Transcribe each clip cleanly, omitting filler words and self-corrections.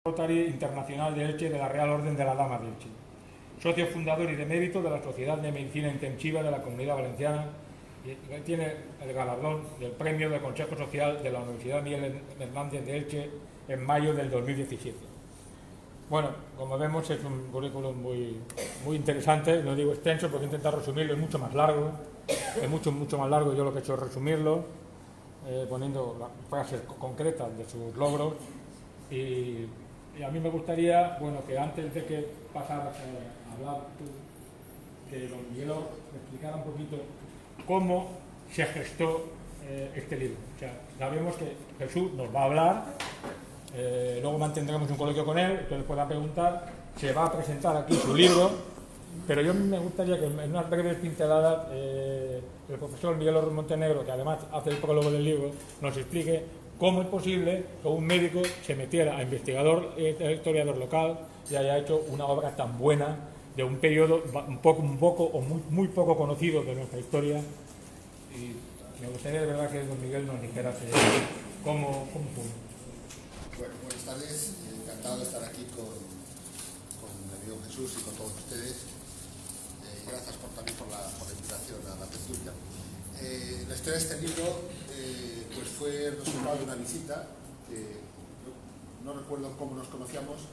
Rotary Internacional de Elche de la Real Orden de la Dama de Elche, socio fundador y de mérito de la Sociedad de Medicina Intensiva de la Comunidad Valenciana, y tiene el galardón del Premio del Consejo Social de la Universidad Miguel Hernández de Elche en mayo del 2017. Bueno, como vemos es un currículum muy interesante, no digo extenso porque he intentado resumirlo, es mucho más largo, mucho más largo. Yo lo que he hecho es resumirlo, poniendo las frases concretas de sus logros y a mí me gustaría, bueno, que antes de que pasaras a hablar tú, que don Miguel me explicara un poquito cómo se gestó este libro. O sea, sabemos que Jesús nos va a hablar, luego mantendremos un coloquio con él, entonces pueda preguntar, se va a presentar aquí su libro, pero yo me gustaría que en unas breves pinceladas el profesor Miguel Orr Montenegro, que además hace el prólogo del libro, nos explique cómo es posible que un médico se metiera a investigador, historiador local y haya hecho una obra tan buena de un periodo un poco o muy poco conocido de nuestra historia. Y me gustaría de verdad que don Miguel nos dijera cómo fue. Bueno, buenas tardes, encantado de estar aquí con mi amigo Jesús y con todos ustedes. Gracias también por la invitación a la tertulia. La historia de este libro pues fue el resultado de una visita que no recuerdo cómo nos conocíamos.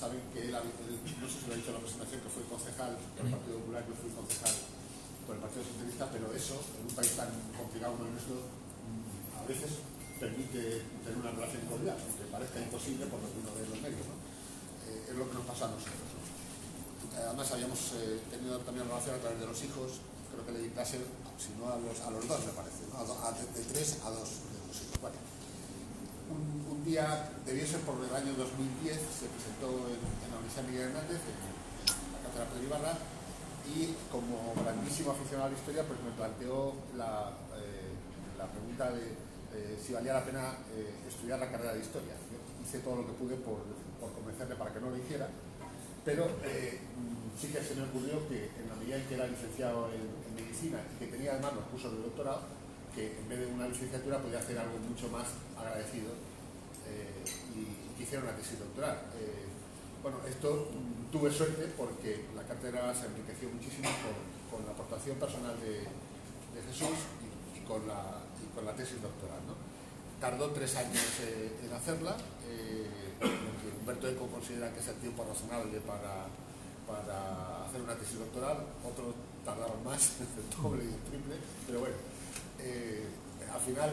Saben que él, no sé si lo ha dicho en la presentación, que fue concejal por el Partido Popular, yo fui concejal por el Partido Socialista, pero eso, en un país tan complicado como el nuestro, a veces permite tener una relación cordial, aunque parezca imposible por lo que uno ve en los medios, ¿no? Es lo que nos pasa a nosotros, ¿no? Además habíamos tenido también relación a través de los hijos, creo que le di clase, si no a los dos me parece, ¿no? De 3 a 2 de los hijos. Bueno, un día, debió ser por el año 2010, se presentó en la Universidad Miguel Hernández, en la cátedra Pedro Ibarra, y como grandísimo aficionado a la historia, pues me planteó la pregunta de si valía la pena estudiar la carrera de historia. Yo hice todo lo que pude por convencerle para que no lo hiciera, pero sí que se me ocurrió que en la medida en que era licenciado en medicina y que tenía además los cursos de doctorado, que en vez de una licenciatura podía hacer algo mucho más agradecido y que hiciera una tesis doctoral. Bueno, esto tuve suerte porque la cátedra se enriqueció muchísimo con la aportación personal de Jesús y con la tesis doctoral, ¿no? Tardó 3 años en hacerla, porque Humberto Eco considera que es el tiempo razonable para hacer una tesis doctoral, otros tardaron más, el doble y el triple, pero bueno, al final,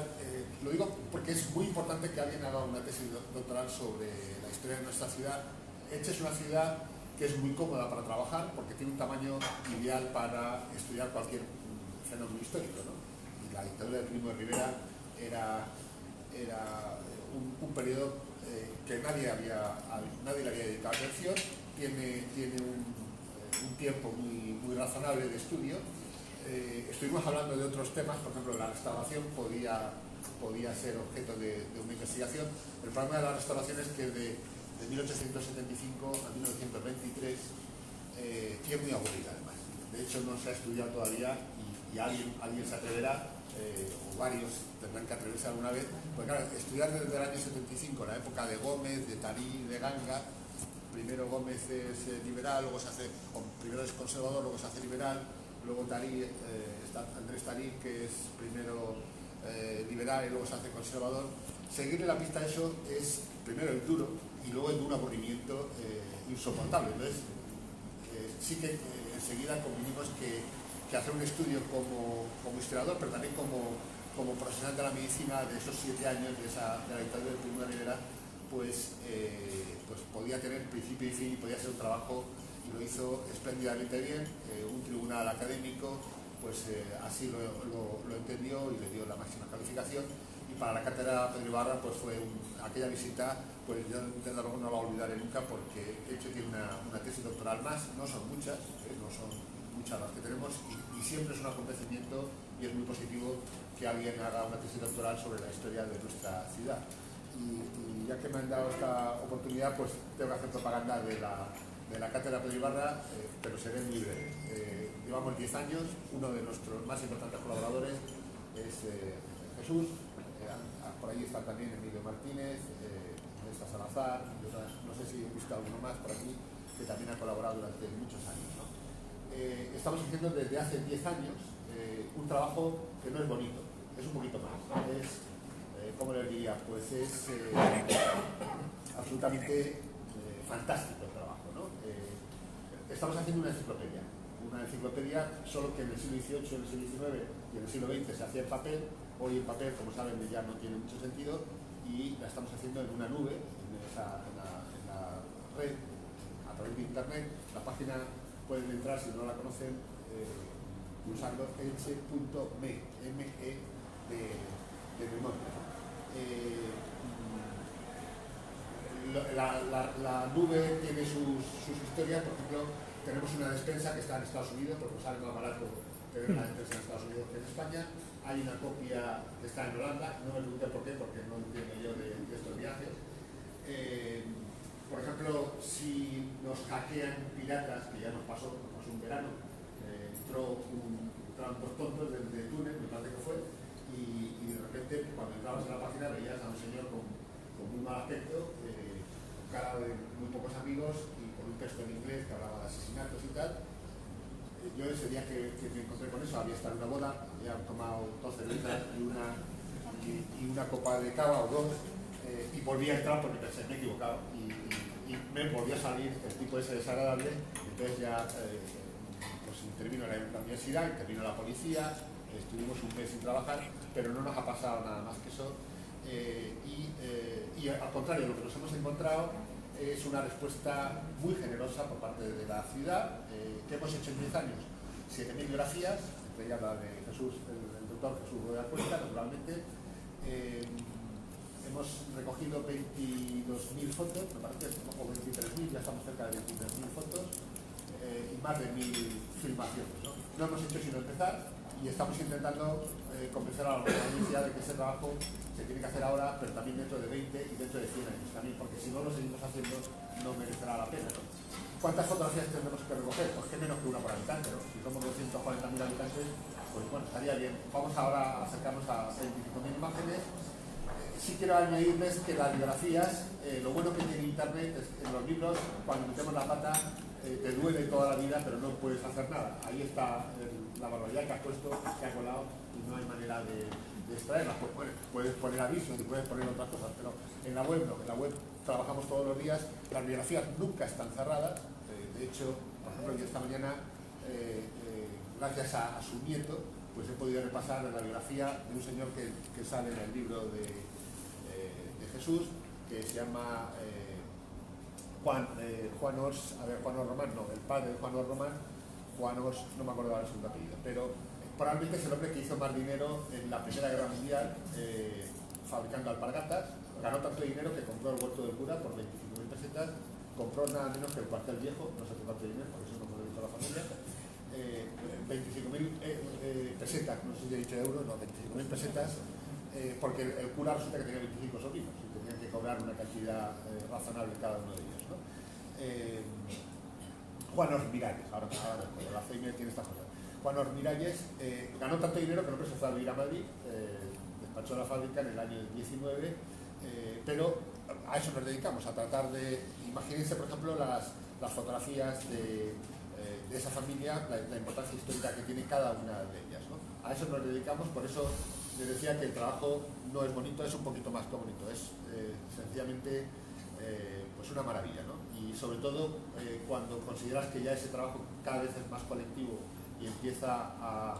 lo digo porque es muy importante que alguien haga una tesis doctoral sobre la historia de nuestra ciudad. Elche es una ciudad que es muy cómoda para trabajar porque tiene un tamaño ideal para estudiar cualquier fenómeno histórico, ¿no? Y la dictadura de Primo de Rivera era un periodo que nadie le había dedicado atención, tiene un tiempo muy razonable de estudio. Estuvimos hablando de otros temas, por ejemplo, la restauración podía ser objeto de una investigación. El problema de la restauración es que de 1875 a 1923 es muy aburrida además. De hecho no se ha estudiado todavía y alguien se atreverá, o varios tendrán que atreverse alguna vez, porque claro, estudiar desde el año 75, la época de Gómez, de Tarí, de Ganga. Primero Gómez es liberal, luego se hace, primero es conservador, luego se hace liberal, luego Tarí, está Andrés Tarí, que es primero liberal y luego se hace conservador. Seguirle la pista a eso es primero el duro y luego el de un aburrimiento insoportable. Entonces, sí que enseguida convinimos que hacer un estudio como historiador, pero también como profesional de la medicina de esos 7 años de la dictadura de Primo de Rivera, pues podía tener principio y fin y podía ser un trabajo, y lo hizo espléndidamente bien. Un tribunal académico pues así lo entendió y le dio la máxima calificación. Y para la cátedra Pedro Ibarra pues fue aquella visita, pues yo desde luego no la olvidaré nunca, porque Elche tiene una tesis doctoral más, no son muchas las que tenemos, y siempre es un acontecimiento y es muy positivo que alguien haga una tesis doctoral sobre la historia de nuestra ciudad. Y ya que me han dado esta oportunidad, pues tengo que hacer propaganda de la cátedra Pedro Ibarra, pero seré muy breve. Llevamos 10 años, uno de nuestros más importantes colaboradores es Jesús, por ahí está también Emilio Martínez, es Modesta Salazar, y otras, no sé si he visto alguno más por aquí, que también ha colaborado durante muchos años, ¿no? Estamos haciendo desde hace 10 años un trabajo que no es bonito, es un poquito más, ¿no? Es, ¿cómo le diría? Pues es absolutamente fantástico el trabajo, ¿no? Estamos haciendo una enciclopedia, solo que en el siglo XVIII, en el siglo XIX y en el siglo XX se hacía en papel. Hoy en papel, como saben, ya no tiene mucho sentido, y la estamos haciendo en una nube, en la red, a través de internet. La página pueden entrar, si no la conocen, usando elche.me, M-E de memoria. La nube tiene sus historias. Por ejemplo, tenemos una despensa que está en Estados Unidos, porque sale más barato tener una despensa en Estados Unidos que en España. Hay una copia que está en Holanda, no me pregunté por qué, porque no entiendo yo de estos viajes. Por ejemplo, si nos hackean piratas, que ya nos pasó un verano, entraron dos tontos de Túnez, me parece que fue, y de repente cuando entrabas en la página veías a un señor con muy mal aspecto, cara de muy pocos amigos y con un texto en inglés que hablaba de asesinatos y tal. Yo ese día que me encontré con eso, había estado en una boda, había tomado 2 cervezas y una copa de cava o 2, y volví a entrar porque pensé, me he equivocado, y me volvió a salir el tipo ese desagradable. Entonces ya pues intervino la universidad, intervino la policía, estuvimos un mes sin trabajar, pero no nos ha pasado nada más que eso. Y al contrario, lo que nos hemos encontrado es una respuesta muy generosa por parte de la ciudad. ¿Qué hemos hecho en 10 años? 7.000 grafías, entre ellas la de Jesús, el doctor Jesús Rueda Cuesta, naturalmente. Hemos recogido 22.000 fotos, me parece, o 23.000, ya estamos cerca de 23.000 fotos, y más de 1.000 filmaciones, ¿no? No hemos hecho sino empezar, y estamos intentando convencer a la audiencia de que ese trabajo se tiene que hacer ahora, pero también dentro de 20 y dentro de 100 años también, porque si no lo seguimos haciendo no merecerá la pena, ¿no? ¿Cuántas fotografías tendremos que recoger? Pues que menos que una por habitante, ¿no? Si somos 240.000 habitantes, pues bueno, estaría bien. Vamos ahora a acercarnos a 25.000 imágenes. Sí quiero añadirles que las biografías, lo bueno que tiene internet es que en los libros, cuando metemos la pata, te duele toda la vida, pero no puedes hacer nada. Ahí está la barbaridad que has puesto, que ha colado, y no hay manera de extraerlas. Pues, puedes poner avisos y puedes poner otras cosas, pero en la web no. En la web trabajamos todos los días. Las biografías nunca están cerradas. De hecho, por ejemplo, yo esta mañana, gracias a su nieto, pues he podido repasar la biografía de un señor que sale en el libro de Jesús, que se llama Juan Ors Román, no, el padre de Juan Ors Román, Juan Ors, no me acuerdo ahora el segundo apellido, pero probablemente es el hombre que hizo más dinero en la Primera Guerra Mundial fabricando alpargatas. Ganó tanto dinero que compró el huerto del cura por 25.000 pesetas, compró nada menos que el cuartel viejo, no sé cuánto dinero, porque eso no me lo he dicho a la familia, 25.000 pesetas, no sé si he dicho euros, no, 25.000 pesetas, porque el cura resulta que tenía 25 sobrinos y tenían que cobrar una cantidad razonable cada uno de ellos, ¿no? Juan Ors Miralles, ahora la CEIME tiene esta cosa. Juan Ors Miralles ganó tanto dinero que no se fue a vivir a Madrid, despachó la fábrica en el año 19, pero a eso nos dedicamos, a tratar de, imagínense por ejemplo las fotografías de esa familia, la importancia histórica que tiene cada una de ellas, ¿no? A eso nos dedicamos. Por eso les decía que el trabajo no es bonito, es un poquito más que bonito, es sencillamente pues una maravilla, ¿no? Y sobre todo cuando consideras que ya ese trabajo cada vez es más colectivo y empieza a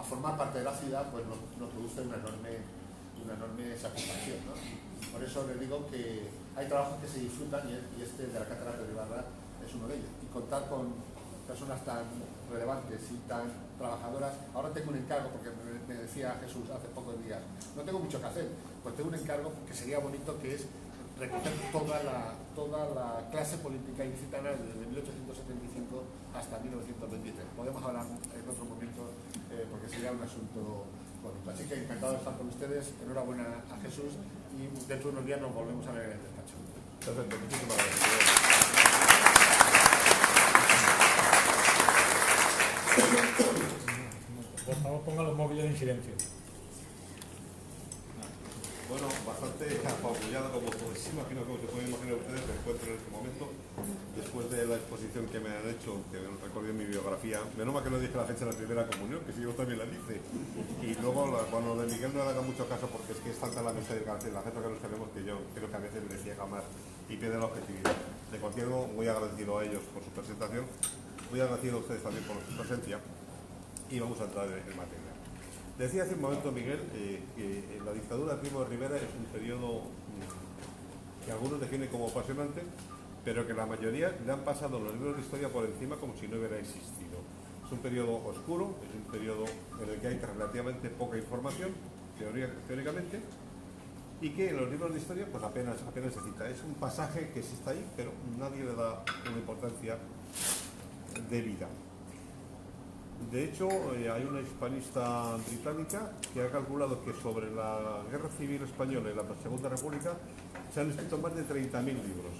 formar parte de la ciudad, pues nos produce una enorme satisfacción, ¿no? Por eso les digo que hay trabajos que se disfrutan, y este de la Cátedra de Ibarra es uno de ellos. Y contar con personas tan relevantes y tan trabajadoras. Ahora tengo un encargo, porque me decía Jesús hace pocos días, no tengo mucho que hacer, pues tengo un encargo que sería bonito, que es recoger toda la clase política ilicitana desde 1875 hasta 1923. Podemos hablar en otro momento, porque sería un asunto bonito. Así que encantado de estar con ustedes, enhorabuena a Jesús, y dentro de unos días nos volvemos a ver en el despacho. Perfecto, muchísimas gracias. Por favor, pongan los móviles en silencio. Bueno, bastante apabullada, como pues, imagino que se pueden imaginar ustedes, me encuentro en este momento, después de la exposición que me han hecho, que recordé en mi biografía. Menos mal que no dije la fecha de la primera comunión, que si yo también la dice. Y luego, cuando de Miguel no le haga mucho caso, porque es que es tanta la amistad y la gente que nos tenemos que yo creo que a veces me ciega más y pierde la objetividad. De cualquier modo, muy agradecido a ellos por su presentación, muy agradecido a ustedes también por su presencia, y vamos a entrar en materia. Decía hace un momento Miguel que la dictadura de Primo de Rivera es un periodo que algunos definen como apasionante, pero que la mayoría le han pasado los libros de historia por encima como si no hubiera existido. Es un periodo oscuro, es un periodo en el que hay relativamente poca información, teóricamente, y que en los libros de historia pues apenas se cita. Es un pasaje que sí está ahí, pero nadie le da una importancia debida. De hecho, hay una hispanista británica que ha calculado que sobre la Guerra Civil Española y la Segunda República se han escrito más de 30.000 libros.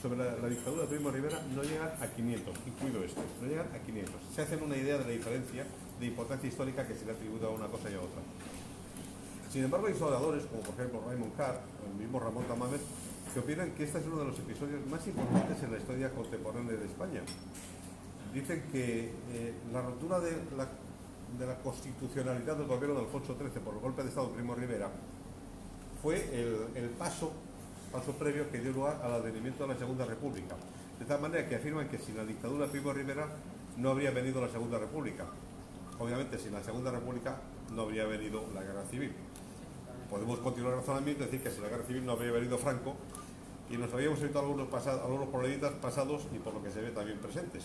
Sobre la dictadura de Primo de Rivera no llegan a 500, incluido este, no llegan a 500. Se hacen una idea de la diferencia de importancia histórica que se le atribuye a una cosa y a otra. Sin embargo, hay historiadores, como por ejemplo Raymond Carr, o el mismo Ramón Tamames, que opinan que este es uno de los episodios más importantes en la historia contemporánea de España. Dicen que la ruptura de la constitucionalidad del gobierno de Alfonso XIII por el golpe de Estado de Primo de Rivera fue el paso previo que dio lugar al advenimiento de la Segunda República. De tal manera que afirman que sin la dictadura de Primo de Rivera no habría venido la Segunda República. Obviamente, sin la Segunda República no habría venido la Guerra Civil. Podemos continuar el razonamiento y decir que sin la Guerra Civil no habría venido Franco y nos habíamos evitado algunos problemitas pasados y por lo que se ve también presentes.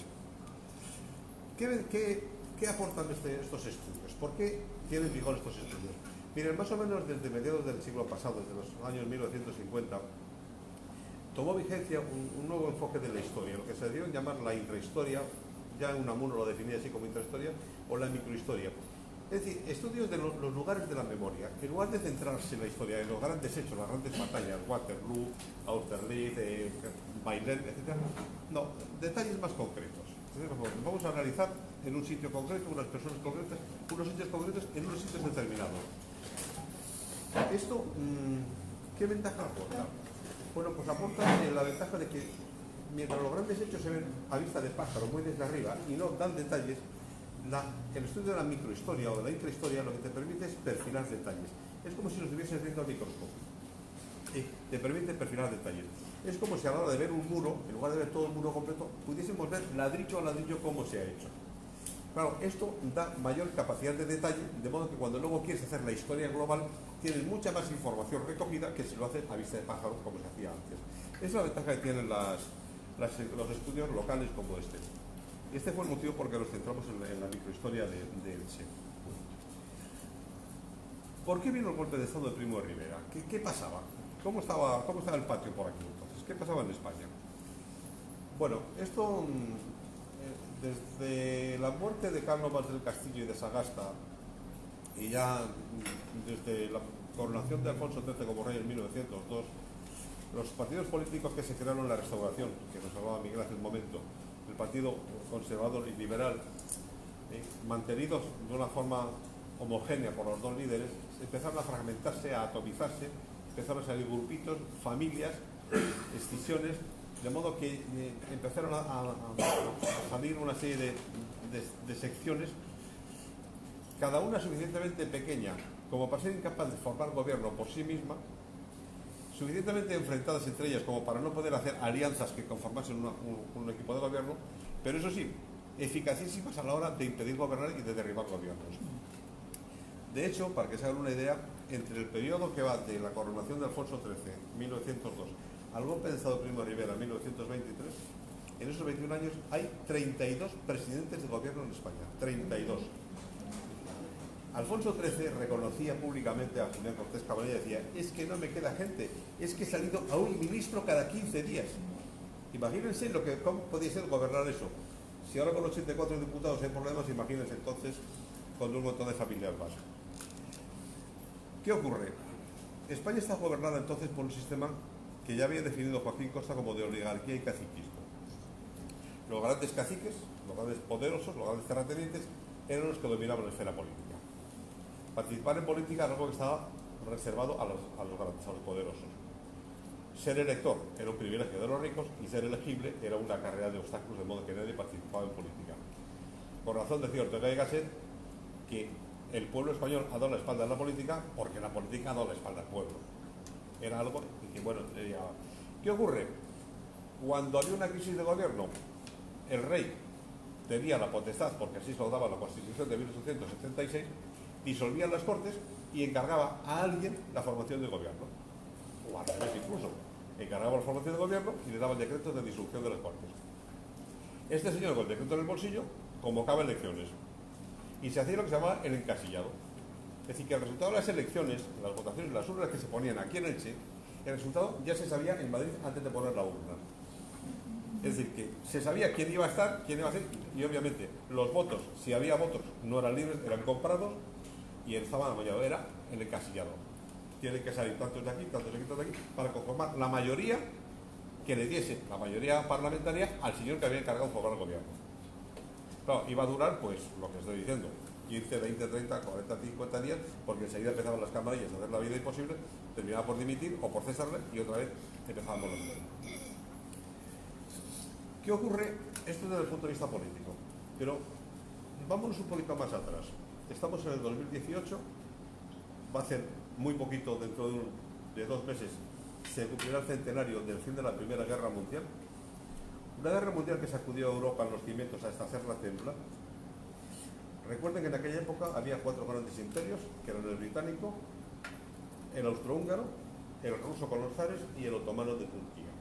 ¿Qué aportan estos estudios? ¿Por qué tienen vigor estos estudios? Miren, más o menos desde mediados del siglo pasado, desde los años 1950, tomó vigencia un nuevo enfoque de la historia, lo que se dio llamar la intrahistoria, ya Unamuno lo definía así como intrahistoria, o la microhistoria. Es decir, estudios de los lugares de la memoria. En lugar de centrarse en la historia, en los grandes hechos, las grandes batallas, Waterloo, Austerlitz, Bailén, etc. No, detalles más concretos. Vamos a analizar en un sitio concreto, unas personas concretas, unos hechos concretos en unos sitios determinados. ¿Esto qué ventaja aporta? Bueno, pues aporta la ventaja de que mientras los grandes hechos se ven a vista de pájaro, muy desde arriba, y no dan detalles, el estudio de la microhistoria o de la intrahistoria lo que te permite es perfilar detalles. Es como si los estuvieses viendo al microscopio. Te permite perfilar detalles. Es como si a la hora de ver un muro, en lugar de ver todo el muro completo, pudiésemos ver ladrillo a ladrillo cómo se ha hecho. Claro, esto da mayor capacidad de detalle, de modo que cuando luego quieres hacer la historia global, tienes mucha más información recogida que si lo haces a vista de pájaro, como se hacía antes. Esa es la ventaja que tienen los estudios locales como este. Este fue el motivo por el que nos centramos en la microhistoria de Elche. ¿Por qué vino el golpe de Estado de Primo de Rivera? ¿Qué pasaba? ¿Cómo estaba el patio por aquí entonces? ¿Qué pasaba en España? Bueno, esto desde la muerte de Cánovas del Castillo y de Sagasta y ya desde la coronación de Alfonso XIII como rey en 1902, los partidos políticos que se crearon en la Restauración, que nos hablaba Miguel hace un momento, el Partido Conservador y Liberal, mantenidos de una forma homogénea por los dos líderes, empezaron a fragmentarse, a atomizarse, empezaron a salir grupitos, familias, escisiones, de modo que empezaron a salir una serie de secciones, cada una suficientemente pequeña como para ser incapaz de formar gobierno por sí misma, suficientemente enfrentadas entre ellas como para no poder hacer alianzas que conformasen un equipo de gobierno, pero eso sí, eficacísimas a la hora de impedir gobernar y de derribar gobiernos. De hecho, para que se hagan una idea, entre el periodo que va de la coronación de Alfonso XIII, 1902, al golpe de Estado de Primo de Rivera, 1923, en esos 21 años hay 32 presidentes de gobierno en España. 32. Alfonso XIII reconocía públicamente a Julián Cortés Caballero y decía: es que no me queda gente, es que he salido a un ministro cada 15 días. Imagínense cómo podía ser gobernar eso. Si ahora con 84 diputados hay problemas, imagínense entonces con un montón de familias más. ¿Qué ocurre? España está gobernada entonces por un sistema que ya había definido Joaquín Costa como de oligarquía y caciquismo. Los grandes caciques, los grandes poderosos, los grandes terratenientes eran los que dominaban la esfera política. Participar en política era algo que estaba reservado a los grandes, a los poderosos. Ser elector era un privilegio de los ricos y ser elegible era una carrera de obstáculos, de modo que nadie participaba en política. Por razón decía Ortega y Gasset que el pueblo español ha dado la espalda a la política porque la política ha dado la espalda al pueblo. Era algo que, bueno, ¿qué ocurre? Cuando había una crisis de gobierno, el rey tenía la potestad, porque así se lo daba la Constitución de 1876, disolvía las Cortes y encargaba a alguien la formación del gobierno. O al revés incluso. Encargaba la formación del gobierno y le daban decretos de disolución de las Cortes. Este señor, con el decreto en el bolsillo, convocaba elecciones. Y se hacía lo que se llamaba el encasillado. Es decir, que el resultado de las elecciones, las votaciones, las urnas que se ponían aquí en Elche, el resultado ya se sabía en Madrid antes de poner la urna. Es decir, que se sabía quién iba a estar, quién iba a ser, y obviamente los votos, si había votos, no eran libres, eran comprados, y el sábado mañana era el encasillado. Tienen que salir tantos de aquí, tantos de aquí, tantos de aquí, para conformar la mayoría que le diese, la mayoría parlamentaria, al señor que había encargado de formar el gobierno. Claro, iba a durar, pues, lo que estoy diciendo, 15, 20, 30, 40, 50 días, porque enseguida empezaban las camarillas a hacer la vida imposible, terminaba por dimitir o por cesarle, y otra vez empezábamos los nuevos. ¿Qué ocurre? Esto desde el punto de vista político, pero vámonos un poquito más atrás. Estamos en el 2018, va a ser muy poquito, dentro de 2 meses, se cumplirá el centenario del fin de la Primera Guerra Mundial. Una guerra mundial que sacudió a Europa en los cimientos hasta hacerla temblar. Recuerden que en aquella época había 4 grandes imperios, que eran el británico, el austrohúngaro, el ruso con los zares y el otomano de Turquía.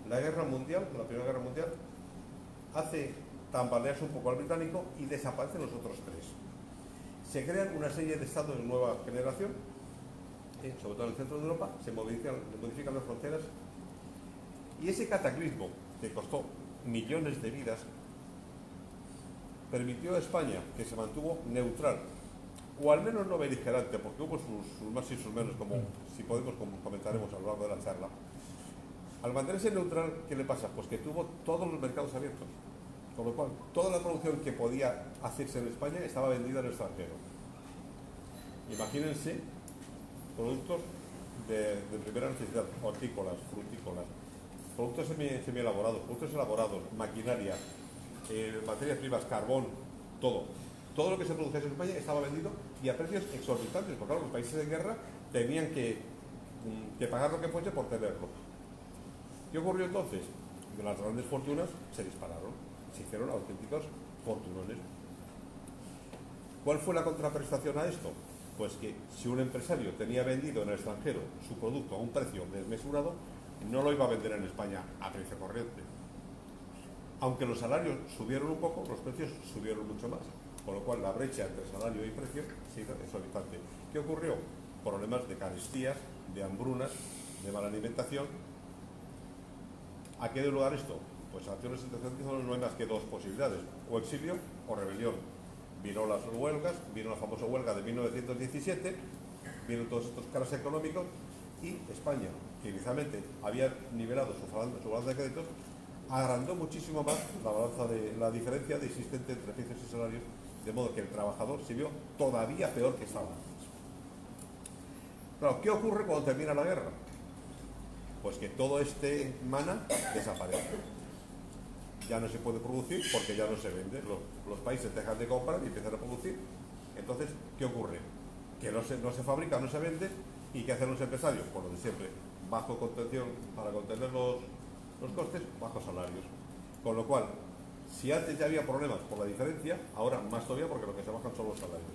La guerra mundial, la Primera Guerra Mundial, hace tambalearse un poco al británico y desaparecen los otros 3. Se crean una serie de estados de nueva generación, sobre todo en el centro de Europa, se modifican las fronteras, y ese cataclismo, que costó millones de vidas, permitió a España, que se mantuvo neutral, o al menos no beligerante, porque hubo sus más y sus menos, como si podemos, como comentaremos a lo largo de la charla. Al mantenerse neutral, ¿qué le pasa? Pues que tuvo todos los mercados abiertos, con lo cual toda la producción que podía hacerse en España estaba vendida en el extranjero. Imagínense productos de primera necesidad, hortícolas, frutícolas, productos semi-elaborados, productos elaborados, maquinaria, materias primas, carbón, todo. Todo lo que se producía en España estaba vendido y a precios exorbitantes, porque claro, los países en guerra tenían que pagar lo que fuese por tenerlo. ¿Qué ocurrió entonces? Que las grandes fortunas se dispararon, se hicieron auténticos fortunones. ¿Cuál fue la contraprestación a esto? Pues que si un empresario tenía vendido en el extranjero su producto a un precio desmesurado, no lo iba a vender en España a precio corriente. Aunque los salarios subieron un poco, los precios subieron mucho más, con lo cual la brecha entre salario y precio se hizo exorbitante. ¿Qué ocurrió? Problemas de carestías, de hambrunas, de mala alimentación. ¿A qué dio lugar esto? Pues ante una situación que no hay más que 2 posibilidades, o exilio o rebelión. Vino las huelgas, vino la famosa huelga de 1917, vino todos estos caras económicos, y España, que inicialmente había nivelado su balanza de créditos, agrandó muchísimo más la diferencia existente entre precios y salarios, de modo que el trabajador se vio todavía peor que estaba antes. Claro, ¿qué ocurre cuando termina la guerra? Pues que todo este mana desaparece. Ya no se puede producir porque ya no se vende. Los países dejan de comprar y empiezan a producir. Entonces, ¿qué ocurre? Que no se fabrica, no se vende. ¿Y qué hacen los empresarios? Pues lo de siempre, bajo contención para contener los costes, bajos salarios. Con lo cual, si antes ya había problemas por la diferencia, ahora más todavía porque lo que se bajan son los salarios.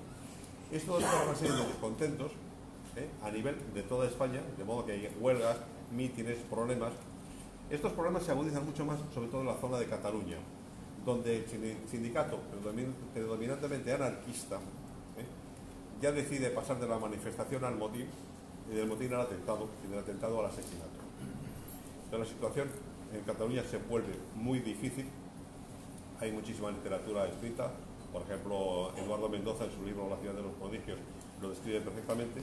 Esto da una serie de descontentos a nivel de toda España, de modo que hay huelgas, mítines, problemas. Estos problemas se agudizan mucho más, sobre todo en la zona de Cataluña, donde el sindicato, predominantemente anarquista, ya decide pasar de la manifestación al motín, y del motín al atentado, y del atentado al asesinato. Pero la situación en Cataluña se vuelve muy difícil. Hay muchísima literatura escrita. Por ejemplo, Eduardo Mendoza, en su libro La ciudad de los prodigios, lo describe perfectamente.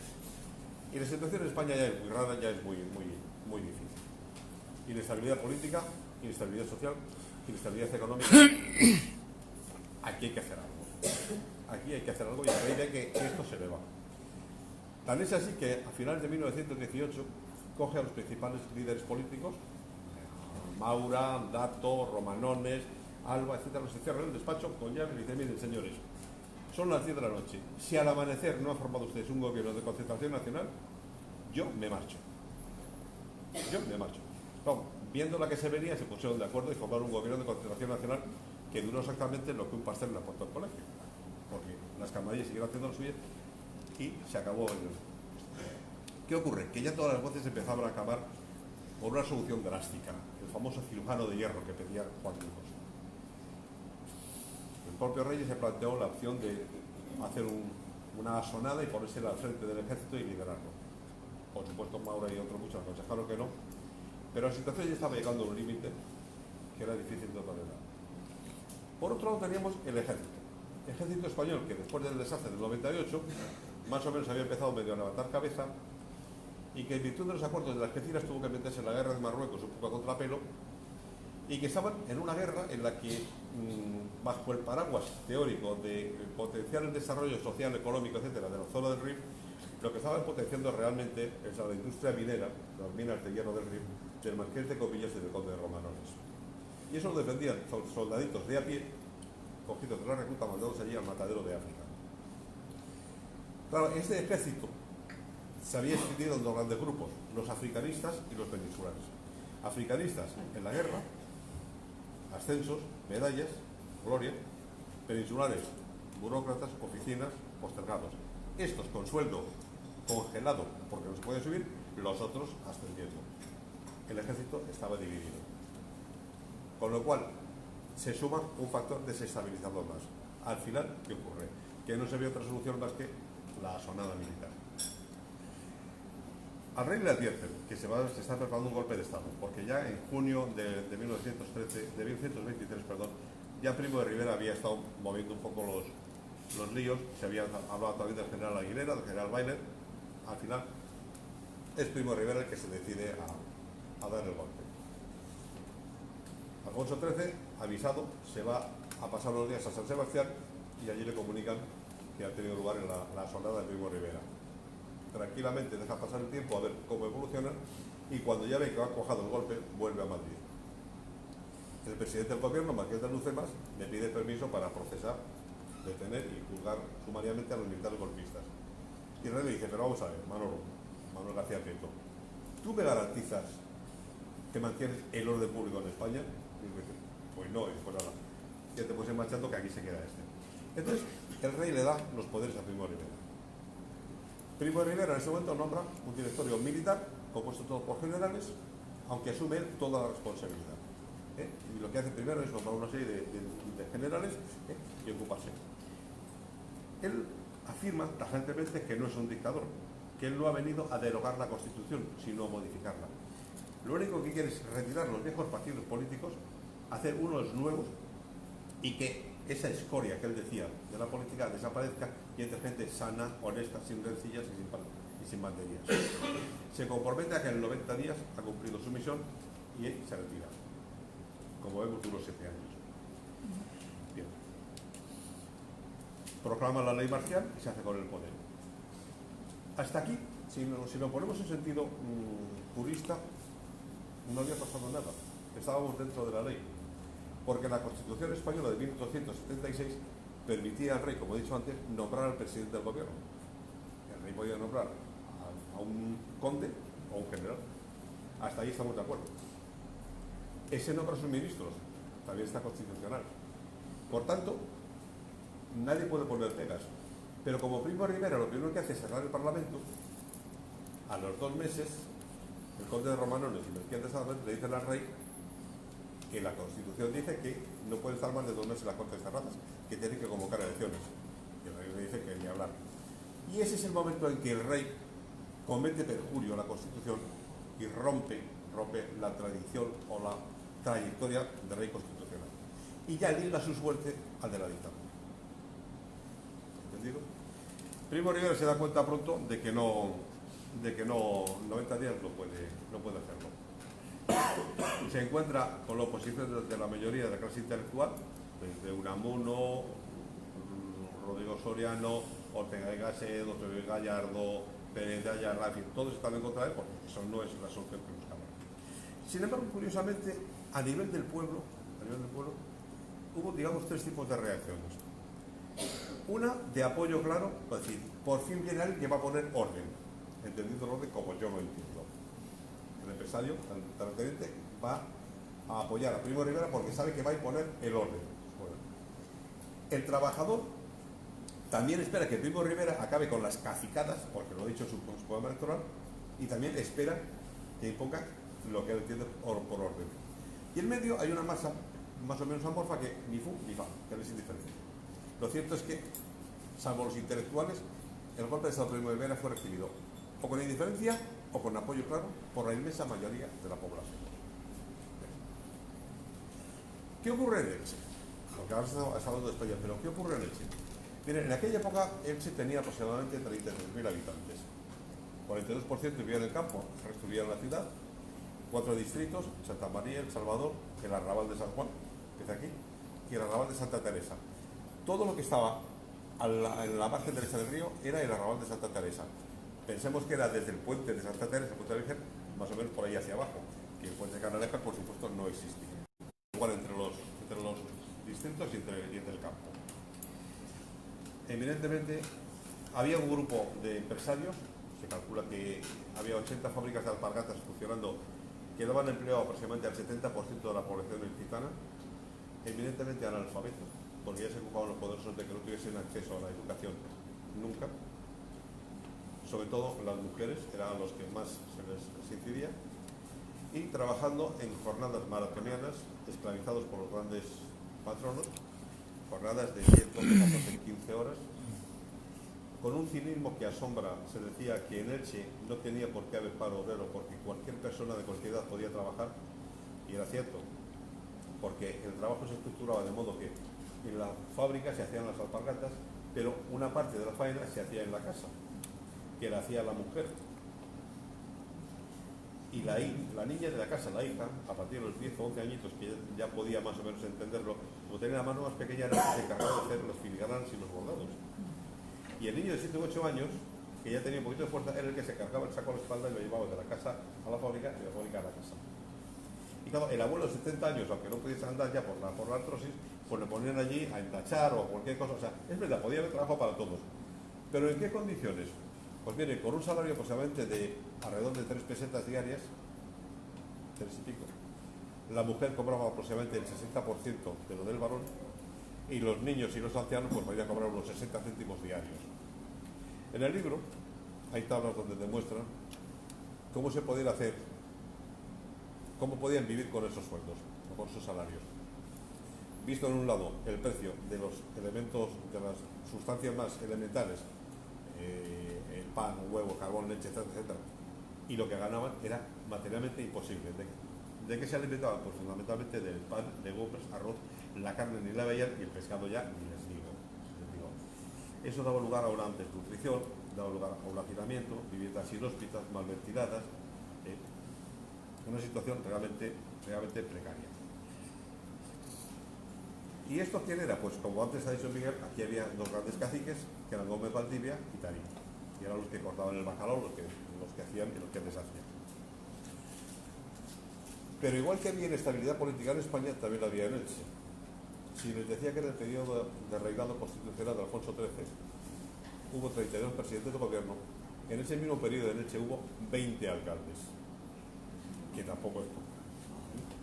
Y la situación en España ya es muy rara, ya es muy difícil. Inestabilidad política, inestabilidad social, inestabilidad económica. Aquí hay que hacer algo. Aquí hay que hacer algo y a raíz de que esto se eleva. Tan es así que a finales de 1918 coge a los principales líderes políticos, Maura, Dato, Romanones, Alba, etcétera, los encierra en el despacho con llave y dice: miren, señores, son las 10 de la noche, si al amanecer no han formado ustedes un gobierno de concentración nacional, yo me marcho. Yo me marcho. No, viendo la que se venía, se pusieron de acuerdo y formaron un gobierno de concentración nacional que duró exactamente lo que un pastel le aportó al colegio, porque las camarillas siguieron haciendo lo suyo y se acabó el... ¿Qué ocurre? Que ya todas las voces empezaban a acabar por una solución drástica, el famoso cirujano de hierro que pedía Juan Lucas. El propio Reyes se planteó la opción de hacer una asonada y ponerse al frente del ejército y liderarlo. Por supuesto, Maura y otros muchos aconsejaron que no, pero la situación ya estaba llegando a un límite que era difícil de tolerar. Por otro lado teníamos el ejército español, que después del desastre del 98 más o menos había empezado medio a levantar cabeza, y que en virtud de los acuerdos de las Algeciras tuvo que meterse en la guerra de Marruecos un poco a contrapelo, y que estaban en una guerra en la que, bajo el paraguas teórico de potenciar el desarrollo social, económico, etcétera, de la zona del Rif, lo que estaban potenciando realmente es la industria minera, las minas de hierro del Rif, del Marqués de Covillas y del Conde de Romanones. Y eso lo defendían soldaditos de a pie, cogidos de la recluta, mandados allí al matadero de África. Claro, este ejército se había dividido en dos grandes grupos, los africanistas y los peninsulares. Africanistas en la guerra, ascensos, medallas, gloria; peninsulares, burócratas, oficinas, postergados. Estos con sueldo congelado porque no se puede subir, los otros ascendiendo. El ejército estaba dividido. Con lo cual, se suma un factor desestabilizador más. Al final, ¿qué ocurre? Que no se ve otra solución más que la asonada militar. Al rey le advierten que se está preparando un golpe de Estado, porque ya en junio de 1923, ya Primo de Rivera había estado moviendo un poco los líos. Se había hablado también del general Aguilera, del general Bailey. Al final, es Primo de Rivera el que se decide a dar el golpe. Alfonso XIII, avisado, se va a pasar unos días a San Sebastián y allí le comunican que ha tenido lugar en la asonada de Primo de Rivera. Tranquilamente deja pasar el tiempo a ver cómo evoluciona, y cuando ya ve que ha cuajado el golpe, vuelve a Madrid. El presidente del gobierno, Marqués de Lucemas, le pide permiso para procesar, detener y juzgar sumariamente a los militares golpistas. Y el rey le dice: pero vamos a ver, Manuel García Prieto, ¿tú me garantizas que mantienes el orden público en España? Y dice: pues no, pues nada, ya te puedes ir marchando, que aquí se queda este. Entonces, el rey le da los poderes a Primo de Rivera. Primo de Rivera en ese momento nombra un directorio militar compuesto todo por generales, aunque asume él toda la responsabilidad. Y lo que hace primero es nombrar una serie de generales y ocuparse. Él afirma tajantemente que no es un dictador, que él no ha venido a derogar la Constitución, sino a modificarla. Lo único que quiere es retirar los viejos partidos políticos, hacer unos nuevos, y que esa escoria que él decía de la política desaparezca y entre gente sana, honesta, sin rencillas y sin banderías. Se compromete a que en 90 días ha cumplido su misión y se retira. Como vemos, duró 7 años. Bien. Proclama la ley marcial y se hace con el poder. Hasta aquí, si lo ponemos en sentido purista, no había pasado nada. Estábamos dentro de la ley. Porque la Constitución española de 1876 permitía al rey, como he dicho antes, nombrar al presidente del gobierno. El rey podía nombrar a un conde o a un general. Hasta ahí estamos de acuerdo. Ese nombra a sus ministros, también está constitucional. Por tanto, nadie puede poner pegas. Pero como Primo de Rivera lo primero que hace es cerrar el Parlamento, a los 2 meses, el conde de Romanones y Melquiades de Sadamed le dicen al rey que la Constitución dice que no puede estar más de 2 meses las Cortes cerradas, que tienen que convocar elecciones. Y el rey le dice que ni hablar. Y ese es el momento en que el rey comete perjurio a la Constitución y rompe la tradición o la trayectoria del rey constitucional. Y ya liga su suerte al de la dictadura. ¿Entendido? Primo de Rivera se da cuenta pronto de que no 90 días no puede hacerlo. Se encuentra con la oposición de la mayoría de la clase intelectual, desde Unamuno, Rodrigo Soriano, Ortega y Gasset, Otto Gallardo, Haya Rafi, todos están en contra de él porque eso no es la solución que buscamos. Sin embargo, curiosamente, a nivel del pueblo, hubo, digamos, tres tipos de reacciones. Una de apoyo claro, es decir, por fin viene alguien que va a poner orden, entendiendo el orden como yo lo entiendo. El empresario, el terrateniente, va a apoyar a Primo de Rivera porque sabe que va a imponer el orden. Bueno, el trabajador también espera que Primo de Rivera acabe con las cacicadas, porque lo ha dicho en su programa electoral, y también espera que imponga lo que él entiende por orden. Y en medio hay una masa más o menos amorfa que ni fu ni fa, que es indiferente. Lo cierto es que, salvo los intelectuales, el golpe de Estado de Primo de Rivera fue recibido o con indiferencia o con apoyo claro por la inmensa mayoría de la población. ¿Qué ocurre en Elche? Porque ahora estamos hablando de España, pero ¿qué ocurre en Elche? Miren, en aquella época Elche tenía aproximadamente 33.000 habitantes. 42% vivían en el campo, el resto vivían en la ciudad. 4 distritos: Santa María, El Salvador, el Arrabal de San Juan, que está aquí, y el Arrabal de Santa Teresa. Todo lo que estaba en la margen derecha del río era el Arrabal de Santa Teresa. Pensemos que era desde el puente de Santa Teresa, el puente de la Virgen, más o menos por ahí hacia abajo, que el puente de Canalejas, por supuesto, no existía. Igual entre los distritos y entre el campo. Evidentemente, había un grupo de empresarios, se calcula que había 80 fábricas de alpargatas funcionando, que daban empleo aproximadamente al 70% de la población ilicitana, evidentemente analfabetos, porque ya se ocupaban los poderosos de que no tuviesen acceso a la educación nunca. Sobre todo las mujeres eran los que más se les incidía, y trabajando en jornadas maratonianas, esclavizados por los grandes patronos, jornadas de 10, 12, 14, 15 horas, con un cinismo que asombra. Se decía que en Elche no tenía por qué haber paro obrero porque cualquier persona de cualquier edad podía trabajar, y era cierto, porque el trabajo se estructuraba de modo que en la fábrica se hacían las alpargatas, pero una parte de la faena se hacía en la casa, que la hacía la mujer. Y la niña de la casa, la hija, a partir de los 10 o 11 añitos, que ya podía más o menos entenderlo, como tenía la mano más pequeña, era el que se encargaba de hacer los filigranas y los bordados. Y el niño de 7 u 8 años, que ya tenía un poquito de fuerza, era el que se cargaba el saco a la espalda y lo llevaba de la casa a la fábrica y de la fábrica a la casa. Y claro, el abuelo de 70 años, aunque no pudiese andar ya por la artrosis, pues le ponían allí a entachar o cualquier cosa. O sea, es verdad, podía haber trabajo para todos. ¿Pero en qué condiciones? Pues mire, con un salario aproximadamente de alrededor de 3 pesetas diarias, 3 y pico, la mujer cobraba aproximadamente el 60% de lo del varón, y los niños y los ancianos pues podían cobrar unos 60 céntimos diarios. En el libro hay tablas donde demuestran cómo se podía hacer, cómo podían vivir con esos sueldos o con esos salarios. Visto en un lado el precio de los elementos, de las sustancias más elementales, el pan, huevo, carbón, leche, etcétera, etcétera, y lo que ganaban era materialmente imposible. ¿De qué se alimentaban? Pues fundamentalmente del pan, legumbres, arroz, la carne ni la veían, y el pescado ya ni les digo. Eso daba lugar a una desnutrición, daba lugar a un hacinamiento, viviendas inhóspitas, mal ventiladas, una situación realmente precaria. ¿Y esto quién era? Pues como antes ha dicho Miguel, aquí había 2 grandes caciques, que eran Gómez Valdivia y Tarín, y eran los que cortaban el bacalao, los que hacían y los que deshacían. Pero igual que había inestabilidad política en España, también la había en Elche. Si les decía que en el periodo de reinado constitucional de Alfonso XIII hubo 32 presidentes de gobierno, en ese mismo periodo en Elche hubo 20 alcaldes, que tampoco es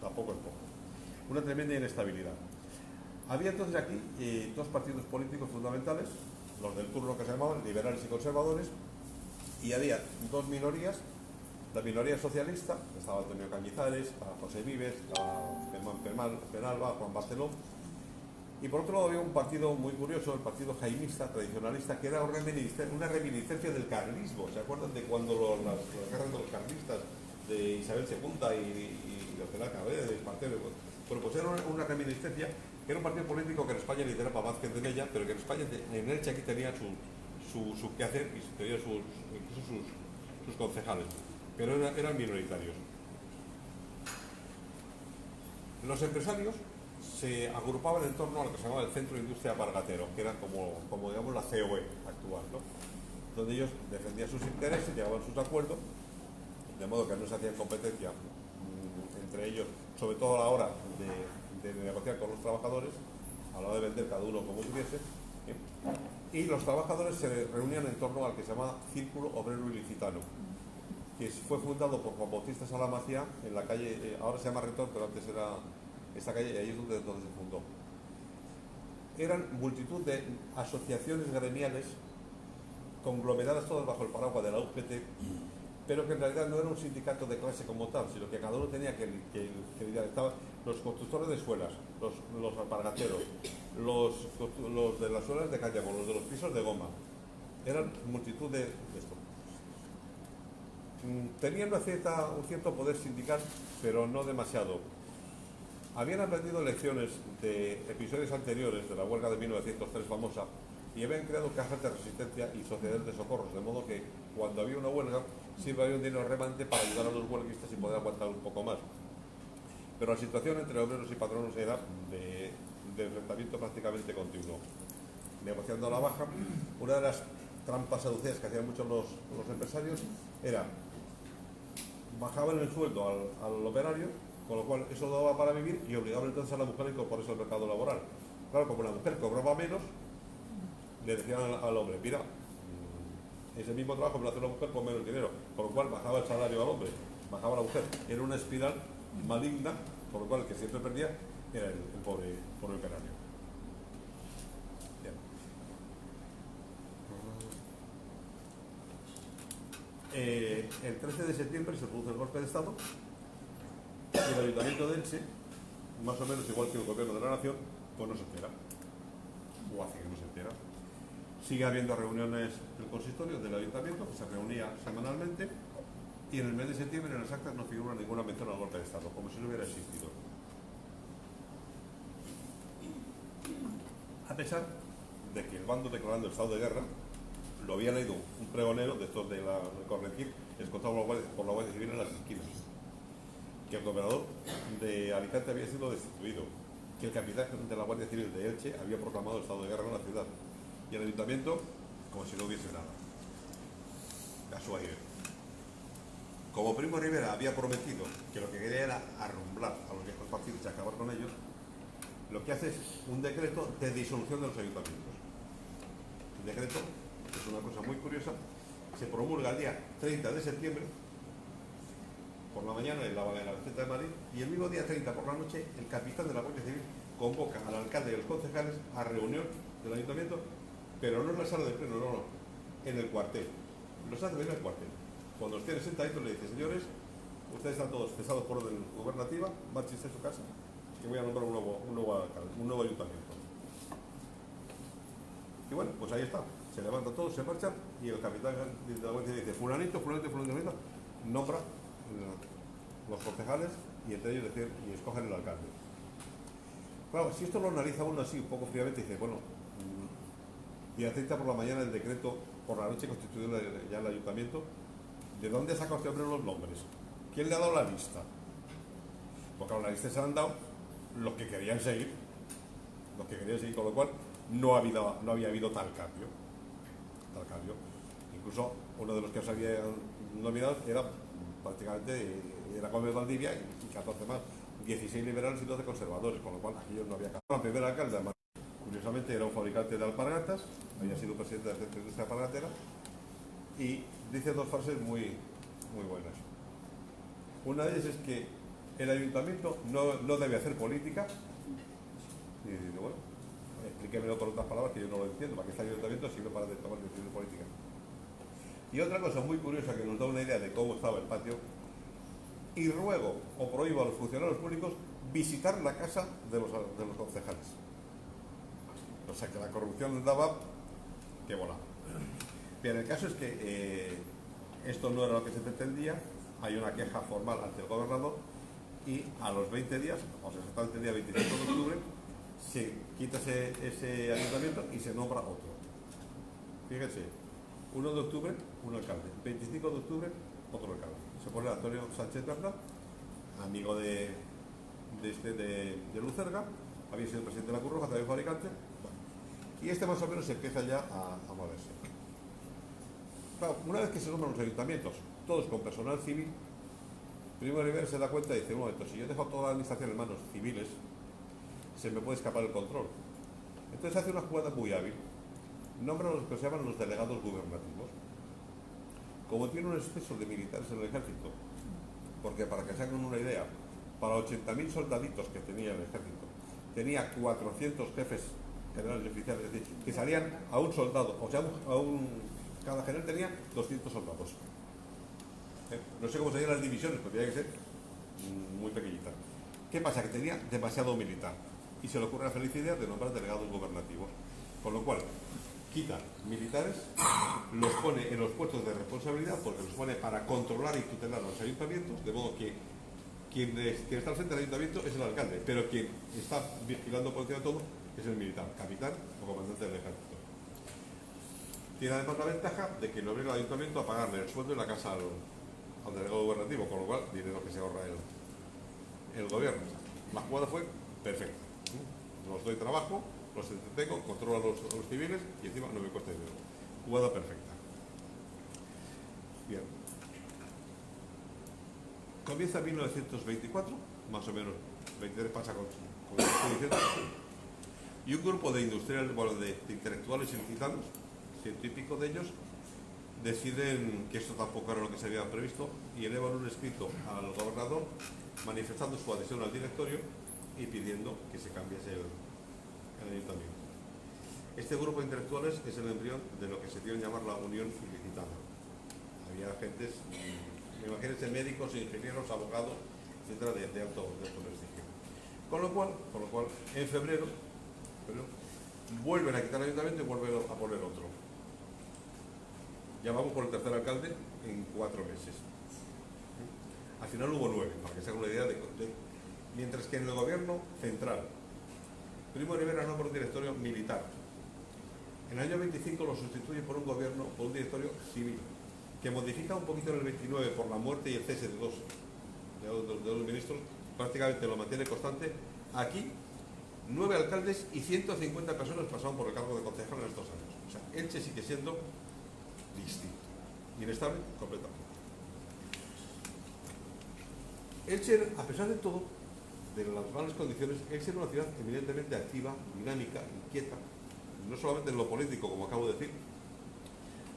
poco. Una tremenda inestabilidad. Había entonces aquí 2 partidos políticos fundamentales, los del turno que se llamaban liberales y conservadores, y había 2 minorías. La minoría socialista, estaba Antonio Cañizares, estaba José Vives, estaba Germán Penalba, Juan Barceló, y por otro lado había un partido muy curioso, el partido jaimista, tradicionalista, que era una reminiscencia del carlismo. ¿Se acuerdan de cuando las guerras de los carlistas de Isabel II y de Ocelá Cabrera, de Espartero? Bueno, pues era una reminiscencia, que era un partido político que en España lideraba Vázquez de Mella, pero que en España, en Elche, aquí tenía su quehacer y tenía incluso sus concejales, pero eran minoritarios. Los empresarios se agrupaban en torno a lo que se llamaba el Centro de Industria Alpargatero, que era como digamos la COE actual, ¿no? donde ellos defendían sus intereses, llegaban a sus acuerdos, de modo que no se hacía competencia entre ellos, sobre todo a la hora de negociar con los trabajadores, a la hora de vender cada uno como tuviese, y los trabajadores se reunían en torno al que se llama Círculo Obrero Ilicitano, que fue fundado por Juan Bautista Salamacía en la calle, ahora se llama Retor, pero antes era esta calle, y ahí es donde se fundó. Eran multitud de asociaciones gremiales conglomeradas todas bajo el paraguas de la UGT, pero que en realidad no era un sindicato de clase como tal, sino que cada uno tenía que lidiar. Estaban los constructores de suelas, los alpargateros, los de las suelas de cáñamo, los de los pisos de goma. Eran multitud de esto. Tenían un cierto poder sindical, pero no demasiado. Habían aprendido lecciones de episodios anteriores de la huelga de 1903 famosa y habían creado cajas de resistencia y sociedades de socorros, de modo que cuando había una huelga siempre había un dinero remanente para ayudar a los huelguistas y poder aguantar un poco más. Pero la situación entre obreros y patronos era de enfrentamiento prácticamente continuo. Negociando a la baja, una de las trampas seducidas que hacían muchos los empresarios era bajaban el sueldo al operario, con lo cual eso daba para vivir y obligaban entonces a la mujer a incorporarse al mercado laboral. Claro, como la mujer cobraba menos, le decían al hombre, mira, ese mismo trabajo me lo hace una mujer con menos dinero, por lo cual bajaba el salario al hombre, bajaba la mujer. Era una espiral maligna, por lo cual el que siempre perdía era el pobre operario. Bien. El 13 de septiembre se produce el golpe de Estado y el Ayuntamiento de Elche, más o menos igual que el Gobierno de la Nación, pues no se entera, o hace que no se entera. Sigue habiendo reuniones del consistorio del Ayuntamiento, que se reunía semanalmente, y en el mes de septiembre en las actas no figura ninguna mención al golpe de Estado, como si no hubiera existido. A pesar de que el bando declarando el estado de guerra lo había leído un pregonero de estos del Correquil, escoltado por la Guardia Civil en las esquinas, que el gobernador de Alicante había sido destituido, que el capitán de la Guardia Civil de Elche había proclamado el estado de guerra en la ciudad, y el Ayuntamiento como si no hubiese nada. Casualidad. Como Primo Rivera había prometido que lo que quería era arrumblar a los viejos partidos y acabar con ellos, lo que hace es un decreto de disolución de los ayuntamientos. El decreto es una cosa muy curiosa, se promulga el día 30 de septiembre por la mañana en la Gaceta de Madrid, y el mismo día 30 por la noche el capitán de la Guardia Civil convoca al alcalde y a los concejales a reunión del ayuntamiento, pero no en la sala de pleno, no, en el cuartel. Los hace venir al cuartel. Cuando los tiene sentaditos le dice, señores, ustedes están todos cesados por orden gubernativa, márchense a su casa, que voy a nombrar un nuevo ayuntamiento. Y bueno, pues ahí está. Se levantan todos, se marchan, y el capitán de la Guardia dice, fulanito, nombra los concejales y entre ellos decir, y escogen el alcalde. Claro, si esto lo analiza uno así un poco fríamente, dice, bueno, día 30 por la mañana el decreto, por la noche constituyó ya el ayuntamiento, ¿de dónde ha sacado este hombre los nombres? ¿Quién le ha dado la lista? Porque a la lista se han dado los que querían seguir, con lo cual no había habido tal cambio. Incluso uno de los que se habían nominado era prácticamente era Gómez Valdivia y 14 más, 16 liberales y 12 conservadores, con lo cual aquellos no había cambiado. El primer alcalde, curiosamente, era un fabricante de alpargatas, había sido presidente del Centro de Industria Alpargatera, y dice dos frases muy buenas. Una de ellas es que el ayuntamiento no debe hacer política, y dice, bueno, explíquemelo con otras palabras que yo no lo entiendo, para que este ayuntamiento sirve para tomar decisiones políticas. Y otra cosa muy curiosa que nos da una idea de cómo estaba el patio, y ruego o prohíbo a los funcionarios públicos visitar la casa de los concejales. O sea que la corrupción les daba que volaba. Bien, el caso es que esto no era lo que se pretendía, hay una queja formal ante el gobernador y a los 20 días, o sea, exactamente el día 25 de octubre, se quita ese ayuntamiento y se nombra otro. Fíjense, 1 de octubre, un alcalde, 25 de octubre, otro alcalde. Se pone Antonio Sánchez Bernal, amigo de Lucerga, había sido presidente de la Cruz Roja, también fabricante, bueno, y este más o menos se empieza ya a moverse. claro, una vez que se nombran los ayuntamientos, todos con personal civil, Primo de Rivera se da cuenta y dice, un momento, si yo dejo toda la administración en manos civiles, se me puede escapar el control. Entonces hace una jugada muy hábil, nombra a los que se llaman los delegados gubernativos. Como tiene un exceso de militares en el ejército, porque para que se hagan una idea, para 80.000 soldaditos que tenía el ejército, tenía 400 jefes generales y oficiales, es decir, que salían a un soldado, o sea, cada general tenía 200 soldados. No sé cómo serían las divisiones, pero tenía que ser muy pequeñitas. ¿Qué pasa? Que tenía demasiado militar y se le ocurre la feliz idea de nombrar delegados gubernativos, con lo cual quita militares, los pone en los puestos de responsabilidad, porque los pone para controlar y tutelar los ayuntamientos, de modo que quien está al frente del ayuntamiento es el alcalde, pero quien está vigilando por encima de todo es el militar, capitán o comandante del ejército. Tiene además la ventaja de que no obliga al ayuntamiento a pagarle el sueldo y la casa al delegado gubernativo, con lo cual dinero que se ahorra el gobierno. La jugada fue perfecta. Los doy trabajo, los entretengo, controlo a los civiles y encima no me cuesta dinero. Jugada perfecta. Bien. Comienza 1924, más o menos 23 pasa con lo que estoy diciendo, y un grupo de industriales, bueno, de intelectuales ilicitanos, ciento y pico de ellos, deciden que esto tampoco era lo que se había previsto y elevan un escrito al gobernador manifestando su adhesión al directorio y pidiendo que se cambiase el ayuntamiento. Este grupo de intelectuales es el embrión de lo que se dio a llamar la Unión Ilicitana. Había gentes, imagínense, médicos, ingenieros, abogados, etcétera, de alto prestigio. Con lo cual, en febrero vuelven a quitar el ayuntamiento y vuelven a poner otro. Ya vamos por el tercer alcalde en 4 meses. Al final hubo 9, para que se haga una idea mientras que en el gobierno central, Primo de Rivera nombra un directorio militar. En el año 25 lo sustituye por un directorio civil, que modifica un poquito en el 29 por la muerte y el cese de dos ministros, prácticamente lo mantiene constante. Aquí, 9 alcaldes y 150 personas pasaron por el cargo de concejal en estos años. O sea, Elche sigue siendo distinto, inestable completamente. Elche, a pesar de todo, de las malas condiciones, Elche era una ciudad evidentemente activa, dinámica, inquieta, no solamente en lo político, como acabo de decir.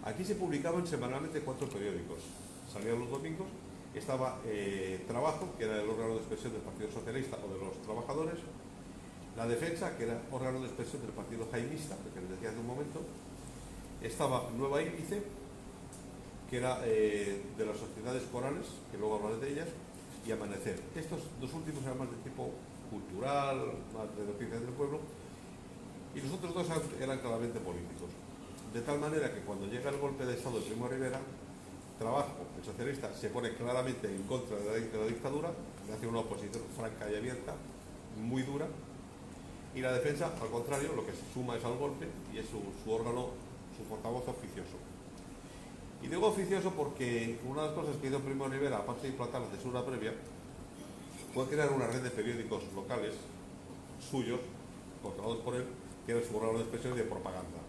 Aquí se publicaban semanalmente 4 periódicos, salían los domingos, estaba Trabajo, que era el órgano de expresión del Partido Socialista o de los trabajadores, La Defensa, que era órgano de expresión del Partido Jaimista, que les decía hace un momento, estaba Nueva Índice, que era de las sociedades corales, que luego hablaré de ellas, y Amanecer. Estos dos últimos eran más de tipo cultural, más de noticias del pueblo, y los otros dos eran claramente políticos. De tal manera que cuando llega el golpe de Estado de Primo de Rivera, Trabajo, el socialista, se pone claramente en contra de la dictadura, le hace una oposición franca y abierta, muy dura, y la Defensa, al contrario, lo que se suma es al golpe y es su órgano, su portavoz oficioso. Y digo oficioso porque una de las cosas que hizo Primo de Rivera, aparte de implantar la censura previa, fue crear una red de periódicos locales suyos, controlados por él, que era su órgano de expresión y de propaganda.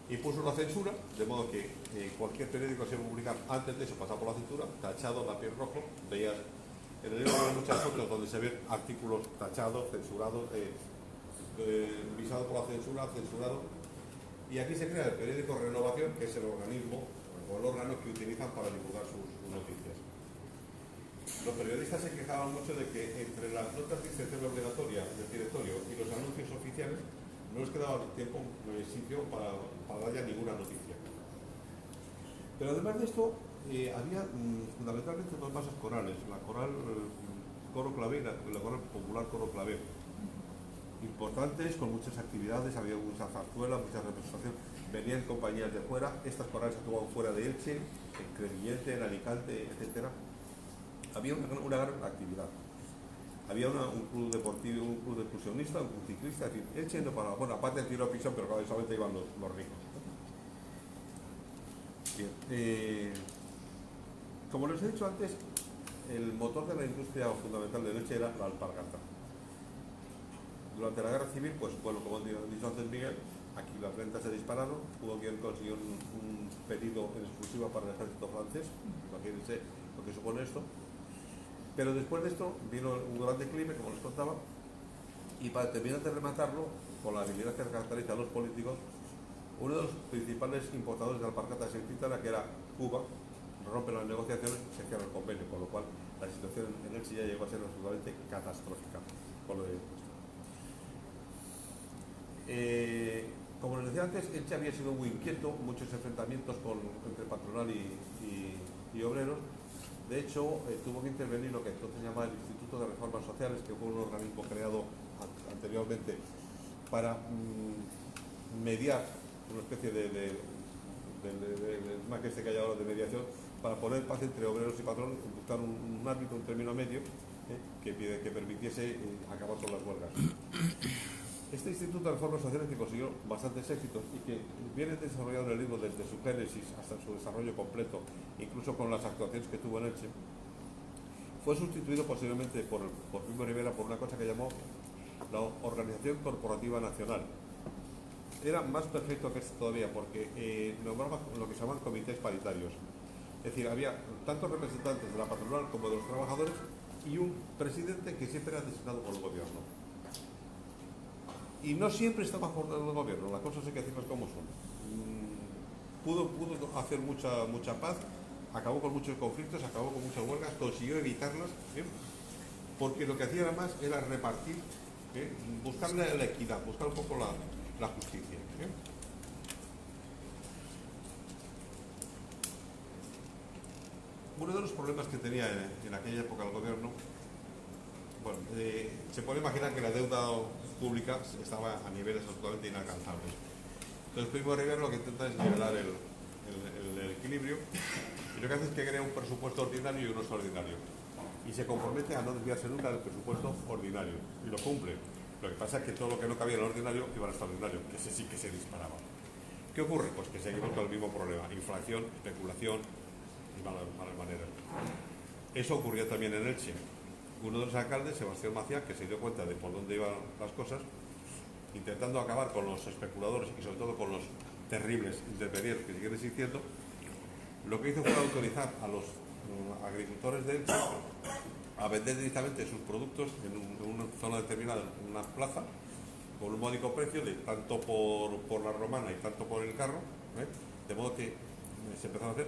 Impuso una censura, de modo que cualquier periódico se iba a publicar antes de eso, pasaba por la censura, tachado, lápiz rojo, veías en el libro hay muchas fotos donde se ven artículos tachados, censurados, visados por la censura, censurado. Y aquí se crea el periódico Renovación, que es el organismo o el órgano que utilizan para divulgar sus noticias. Los periodistas se quejaban mucho de que entre las notas de inserción obligatoria del directorio y los anuncios oficiales no les quedaba tiempo, sitio para dar ya ninguna noticia. Pero además de esto, había fundamentalmente 2 masas corales, la coral Coro Clavé y la coral popular Coro Clavé. Importantes, con muchas actividades, había mucha zarzuela, mucha representación, venían compañías de fuera, estas corales actuaban fuera de Elche, en Crevillente, en Alicante, etc. Había una gran actividad. Había un club deportivo, un club de excursionista, un club ciclista, es decir, Elche no paraba. Bueno, aparte del tiro a pisón, pero claro, solamente iban los ricos. Bien. Como les he dicho antes, el motor de la industria fundamental de Elche era la alpargata. Durante la Guerra Civil, pues bueno, como han dicho antes Miguel, Aquí las ventas se dispararon, pudo quien consiguió un pedido en exclusiva para el ejército francés, imagínense lo que supone esto. Pero después de esto vino un gran declive, como les contaba, y para terminar de rematarlo, con la habilidad que caracteriza a los políticos, uno de los principales importadores de alpargatas en Quintana, que era Cuba, rompe las negociaciones y se cierra el convenio, con lo cual la situación en Elche ya llegó a ser absolutamente catastrófica por lo de como les decía antes, Elche había sido muy inquieto, muchos enfrentamientos entre patronal y obreros. De hecho, tuvo que intervenir lo que entonces se llamaba el Instituto de Reformas Sociales, que fue un organismo creado anteriormente para mediar una especie de que este que hay ahora de mediación, para poner paz entre obreros y patrón, buscar un árbitro, un término medio que permitiese acabar con las huelgas. Este Instituto de Reformas Sociales, que consiguió bastantes éxitos y que viene desarrollando el libro desde su génesis hasta su desarrollo completo, incluso con las actuaciones que tuvo en Elche, fue sustituido posiblemente por Primo Rivera por una cosa que llamó la Organización Corporativa Nacional. Era más perfecto que esto todavía, porque nombraba lo que se llaman comités paritarios. Es decir, había tantos representantes de la patronal como de los trabajadores y un presidente que siempre era designado por el gobierno. Y no siempre estaba por el gobierno, las cosas hay que decirlas como son. Pudo hacer mucha paz, acabó con muchos conflictos, acabó con muchas huelgas, consiguió evitarlas, porque lo que hacía además era repartir, buscar la equidad, buscar un poco la justicia. Uno de los problemas que tenía en aquella época el gobierno, bueno, se puede imaginar que la deuda pública estaba a niveles absolutamente inalcanzables. Entonces Primo Rivera lo que intenta es nivelar el equilibrio, y lo que hace es que crea un presupuesto ordinario y uno extraordinario, y se compromete a no desviarse nunca del presupuesto ordinario, y lo cumple. Lo que pasa es que todo lo que no cabía en el ordinario iba al extraordinario, que ese sí que se disparaba. ¿Qué ocurre? Pues que seguimos con el mismo problema: inflación, especulación y malas maneras. Eso ocurrió también en Elche. Uno de los alcaldes, Sebastián Maciá, que se dio cuenta de por dónde iban las cosas, intentando acabar con los especuladores y sobre todo con los terribles intermediarios que siguen existiendo, lo que hizo fue autorizar a los agricultores de Elche a vender directamente sus productos en una zona determinada, en una plaza, con un módico precio, de tanto por la romana y tanto por el carro, de modo que se empezaron a hacer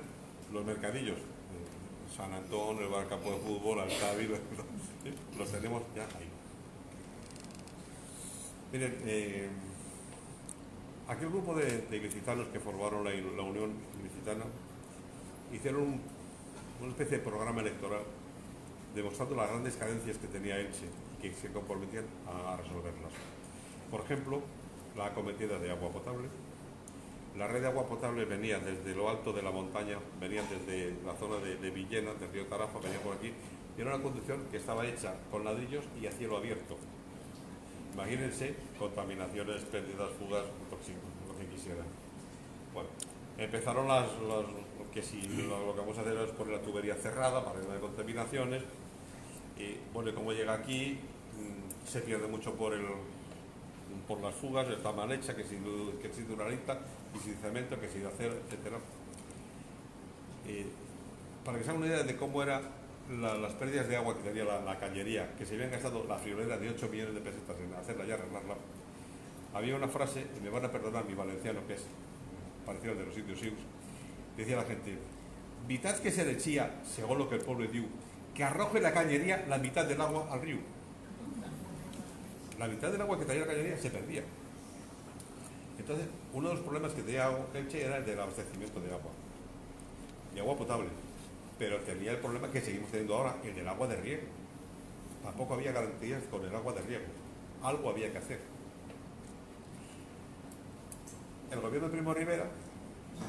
los mercadillos. San Antón, el campo de fútbol, Altavi, los tenemos ya ahí. Miren, aquel grupo de ilicitanos que formaron la Unión Ilicitana hicieron una especie de programa electoral demostrando las grandes carencias que tenía Elche y que se comprometían a resolverlas. Por ejemplo, la acometida de agua potable. La red de agua potable venía desde lo alto de la montaña, venía desde la zona de Villena, del río Tarafa, venía por aquí, y era una conducción que estaba hecha con ladrillos y a cielo abierto. Imagínense contaminaciones, pérdidas, fugas, lo que quisieran. Bueno, empezaron lo que vamos a hacer es poner la tubería cerrada para evitar contaminaciones, y bueno, como llega aquí, se pierde mucho por las fugas, está mal hecha, que sin duralita, y sin cemento, que sin acero, etc. Para que se hagan una idea de cómo eran las pérdidas de agua que tenía la cañería, que se habían gastado la friolera de 8 millones de pesetas en hacerla y arreglarla, había una frase, y me van a perdonar mi valenciano, que es parecido al de los indios sioux, decía la gente: «Vitad que se le chía, según lo que el pueblo diu, que arroje la cañería la mitad del agua al río». La mitad del agua que traía la cañería se perdía. Entonces, uno de los problemas que tenía Elche era el del abastecimiento de agua, de agua potable, pero tenía el problema que seguimos teniendo ahora, el del agua de riego. Tampoco había garantías con el agua de riego, algo había que hacer. El gobierno de Primo Rivera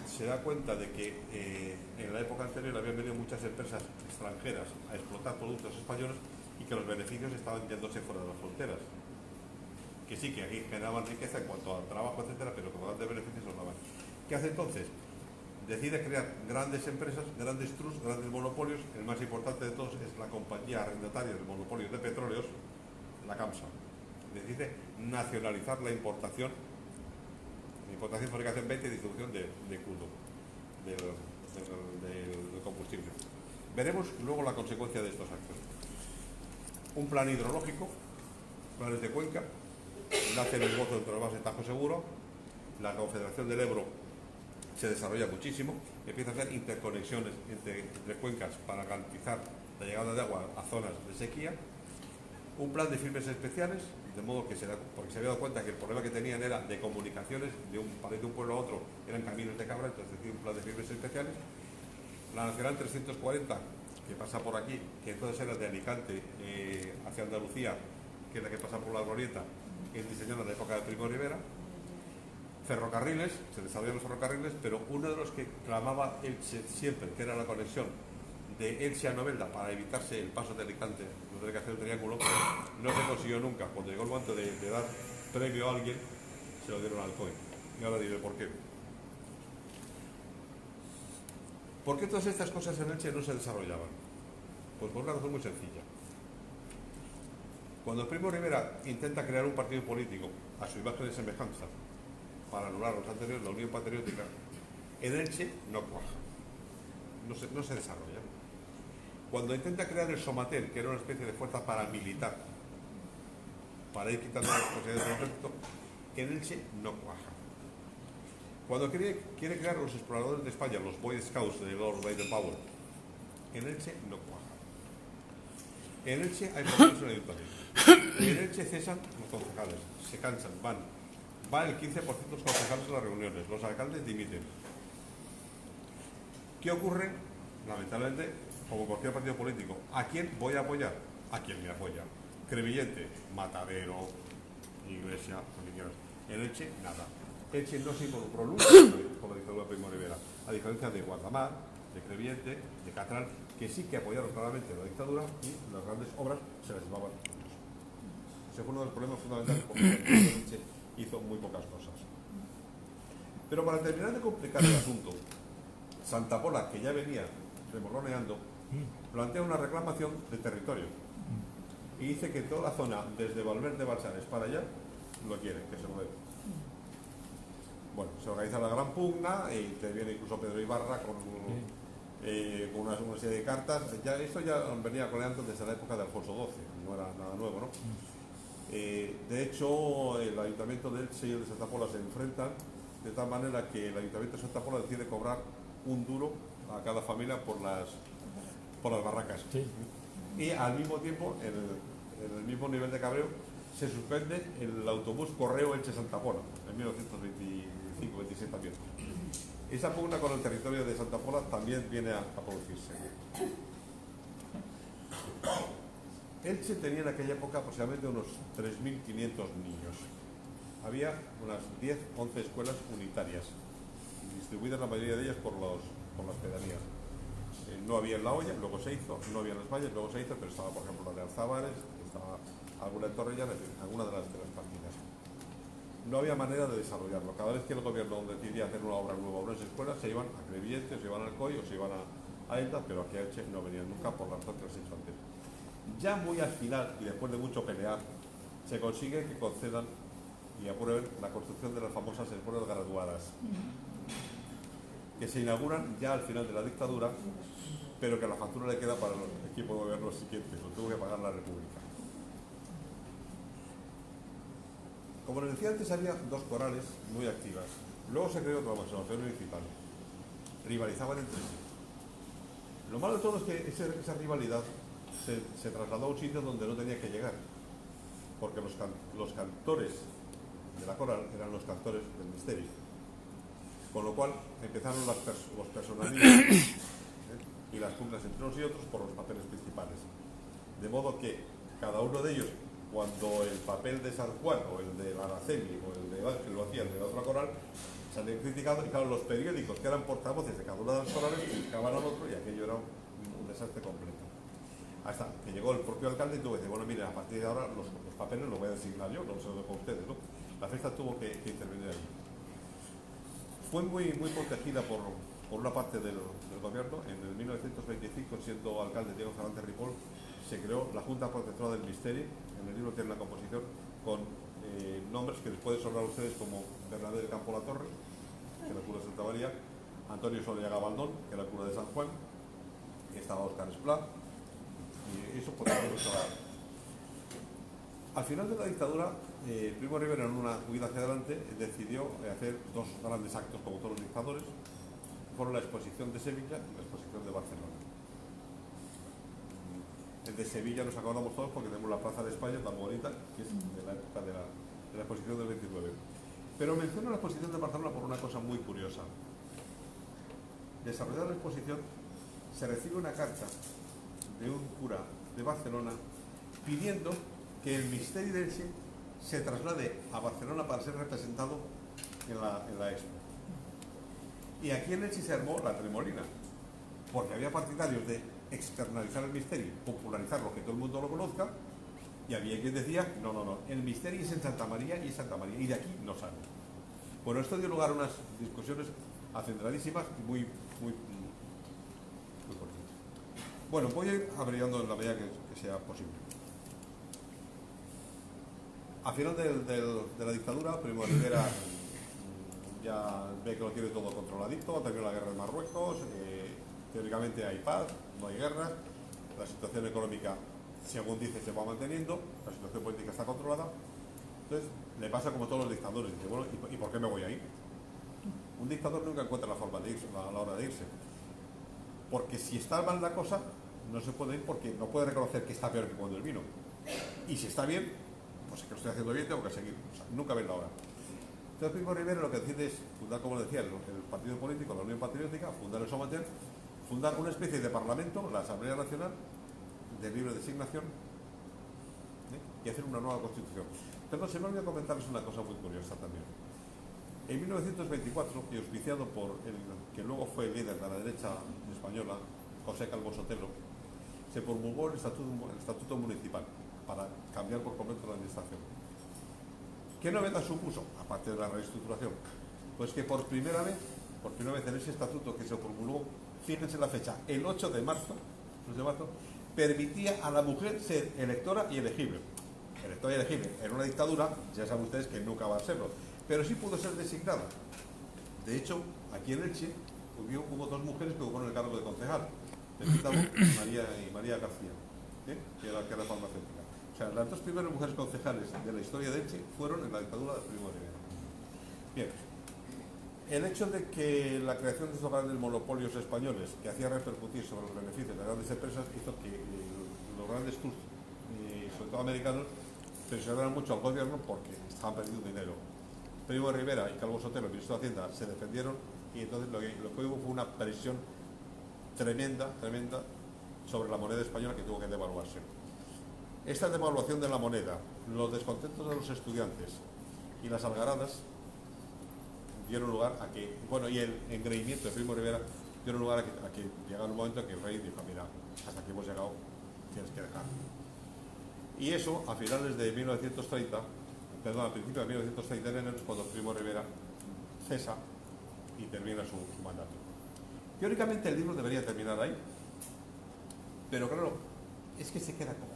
se da cuenta de que en la época anterior habían venido muchas empresas extranjeras a explotar productos españoles y que los beneficios estaban yéndose fuera de las fronteras. Que sí, que aquí generaban riqueza en cuanto al trabajo, etcétera, pero como grandes beneficios los daban. ¿Qué hace entonces? Decide crear grandes empresas, grandes trusts, grandes monopolios. El más importante de todos es la compañía arrendataria del monopolio de petróleos, la CAMSA. Decide nacionalizar la importación importación, fabricación, venta y distribución de crudo, del combustible. Veremos luego la consecuencia de estos actos. Un plan hidrológico, planes de cuenca, nace en el Bozo entre los más de Tajo Seguro, la Confederación del Ebro se desarrolla muchísimo, empieza a hacer interconexiones entre cuencas para garantizar la llegada de agua a zonas de sequía, un plan de firmes especiales, de modo que porque se había dado cuenta que el problema que tenían era de comunicaciones, de un pueblo a otro eran caminos de cabra, entonces decía un plan de firmes especiales, la Nacional 340, que pasa por aquí, que entonces era de Alicante hacia Andalucía, que es la que pasa por la Glorieta, que es diseñada en la época de Primo de Rivera. Ferrocarriles, se desarrollan los ferrocarriles, pero uno de los que clamaba Elche siempre, que era la conexión de Elche a Novelda para evitarse el paso de Alicante, no tener que hacer el triángulo, no se consiguió nunca. Cuando llegó el momento de dar premio a alguien, se lo dieron al COE. Y ahora diré por qué. ¿Por qué todas estas cosas en Elche no se desarrollaban? Pues por una razón muy sencilla. Cuando Primo de Rivera intenta crear un partido político a su imagen y semejanza para anular los anteriores, la Unión Patriótica, en Elche no cuaja, no se desarrolla. Cuando intenta crear el Somatel, que era una especie de fuerza paramilitar, para ir quitando las posibilidades del ejército, en Elche no cuaja. Cuando quiere crear los exploradores de España, los Boy Scouts de Lord Baden-Powell, en Elche no cuaja. En Elche hay problemas en el ayuntamiento. En Elche cesan los concejales, se cansan, va el 15% de los concejales a las reuniones, los alcaldes dimiten. ¿Qué ocurre? Lamentablemente, como cualquier partido político, ¿a quién voy a apoyar? A quien me apoya. Crevillente, Matadero, Iglesia, lo que quieras. En Elche, nada. Elche no se involucró nunca con la dictadura de Primo de Rivera, a diferencia de Guardamar, de Crevillente, de Catral, que sí que apoyaron claramente la dictadura y las grandes obras se las llevaban ellos. Ese fue uno de los problemas fundamentales porque Elche hizo muy pocas cosas. Pero para terminar de complicar el asunto, Santa Pola, que ya venía remoloneando, plantea una reclamación de territorio y dice que toda la zona, desde Valverde Balsares para allá, lo quiere, que se lo dé. Bueno, se organiza la gran pugna y interviene incluso Pedro Ibarra con una serie de cartas. Esto ya venía coleando desde la época de Alfonso XII, no era nada nuevo, ¿no? De hecho, el Ayuntamiento de Elche y el de Santa Pola se enfrentan de tal manera que el Ayuntamiento de Santa Pola decide cobrar un duro a cada familia por las barracas. Sí. Y al mismo tiempo, en el mismo nivel de cabreo, se suspende el autobús Correo Elche-Santa Pola, en 1925-26 también. Esa pugna con el territorio de Santa Pola también viene a producirse. Elche tenía en aquella época aproximadamente unos 3.500 niños. Había unas 10-11 escuelas unitarias, distribuidas la mayoría de ellas por las pedanías. No había en La Hoya, luego se hizo, no había en Las Valles, luego se hizo, pero estaba, por ejemplo, la de Alzábares, estaba alguna en Torrellano, alguna de las partidas. No había manera de desarrollarlo. Cada vez que el gobierno decidía hacer una obra nueva o unas escuelas, se iban a Crevillente, se iban al COI o se iban a ELTA, pero aquí a Elche no venían nunca por la razón que les he dicho antes. Ya muy al final, y después de mucho pelear, se consigue que concedan y aprueben la construcción de las famosas escuelas graduadas, que se inauguran ya al final de la dictadura, pero que la factura le queda para el equipo de gobierno siguiente, lo tuvo que pagar la República. Como les decía antes, había dos corales muy activas. Luego se creó otra conservación municipal. Rivalizaban entre sí. Lo malo de todo es que esa rivalidad se trasladó a un sitio donde no tenía que llegar, porque los cantores de la coral eran los cantores del misterio. Con lo cual empezaron los personalismos y las pugnas entre unos y otros por los papeles principales. De modo que cada uno de ellos, cuando el papel de San Juan o el de Araceli o el de Ángel lo hacía el de la otra coral, se han criticado y claro, los periódicos que eran portavoces de cada una de las corales criticaban al otro y aquello era un desastre completo. Hasta que llegó el propio alcalde y tuvo que decir, bueno, mire, a partir de ahora los papeles los voy a designar yo, no se los dejo a ustedes, ¿no? La fiesta tuvo que intervenir allí. Fue muy protegida por una parte del gobierno. En el 1925, siendo alcalde Diego Fernández Ripoll, se creó la Junta Protectora del Misterio. En el libro tiene la composición con nombres que les pueden sonar a ustedes, como Bernabé del Campo La Torre, que era el cura de Santa María, Antonio Soleaga Baldón, que era el cura de San Juan, y estaba Óscar Esplá, y eso por ejemplo. Al final de la dictadura, Primo de Rivera, en una huida hacia adelante, decidió hacer dos grandes actos, como todos los dictadores. Fueron la exposición de Sevilla y la exposición de Barcelona. El de Sevilla nos acordamos todos porque tenemos la Plaza de España tan bonita, que es de la época de la exposición del 29. Pero menciono la exposición de Barcelona por una cosa muy curiosa. Desarrollada la exposición, se recibe una carta de un cura de Barcelona pidiendo que el Misteri d'Elche se traslade a Barcelona para ser representado en la Expo. Y aquí en Elche se armó la tremolina, porque había partidarios de externalizar el Misteri, popularizarlo, que todo el mundo lo conozca, y había quien decía, no, el Misteri es en Santa María y es Santa María, y de aquí no sale. Bueno, esto dio lugar a unas discusiones aceleradísimas y muy cortitas. Bueno, voy a ir abreviando en la medida que sea posible. A final de la dictadura, Primo de Rivera ya ve que lo tiene todo controladito, terminó la guerra de Marruecos, teóricamente hay paz, no hay guerra, la situación económica, según dice, se va manteniendo, la situación política está controlada. Entonces, le pasa como a todos los dictadores, dice, bueno, ¿y por qué me voy a ir? Un dictador nunca encuentra la forma de irse, a la hora de irse. Porque si está mal la cosa, no se puede ir porque no puede reconocer que está peor que cuando él vino. Y si está bien, pues es que lo estoy haciendo bien, tengo que seguir. O sea, nunca ven la hora. Entonces Primo de Rivera lo que decide es fundar, como decía, el partido político, la Unión Patriótica, fundar el Somater, fundar una especie de parlamento, la Asamblea Nacional, de libre designación, y hacer una nueva constitución. Perdón, se me olvidó comentarles una cosa muy curiosa también. En 1924, y auspiciado por el que luego fue el líder de la derecha española, José Calvo Sotelo, se promulgó el estatuto municipal para cambiar por completo la administración. ¿Qué novedad supuso, aparte de la reestructuración? Pues que por primera vez en ese estatuto que se promulgó, fíjense la fecha, el 8 de marzo, permitía a la mujer ser electora y elegible. Electora y elegible en una dictadura, ya saben ustedes que nunca va a serlo, pero sí pudo ser designada. De hecho, aquí en Elche hubo dos mujeres que ocuparon el cargo de concejal, Pepita y María García, que era farmacéutica. O sea, las dos primeras mujeres concejales de la historia de Elche fueron en la dictadura de Primo de Rivera. Bien, el hecho de que la creación de estos grandes monopolios españoles que hacía repercutir sobre los beneficios de grandes empresas hizo que los grandes tours, sobre todo americanos, presionaran mucho al gobierno porque estaban perdiendo dinero. Primo de Rivera y Calvo Sotelo, el ministro de Hacienda, se defendieron y entonces lo que hubo fue una presión tremenda sobre la moneda española que tuvo que devaluarse. Esta devaluación de la moneda, los descontentos de los estudiantes y las algaradas dieron lugar a que, bueno, y el engreimiento de Primo de Rivera dieron lugar a que llegara un momento en que el rey dijo, mira, hasta aquí hemos llegado, tienes que dejar. Y eso, a finales de 1930, perdón, a principios de 1930 en enero, es cuando Primo de Rivera cesa y termina su mandato. Teóricamente el libro debería terminar ahí, pero claro, es que se queda como,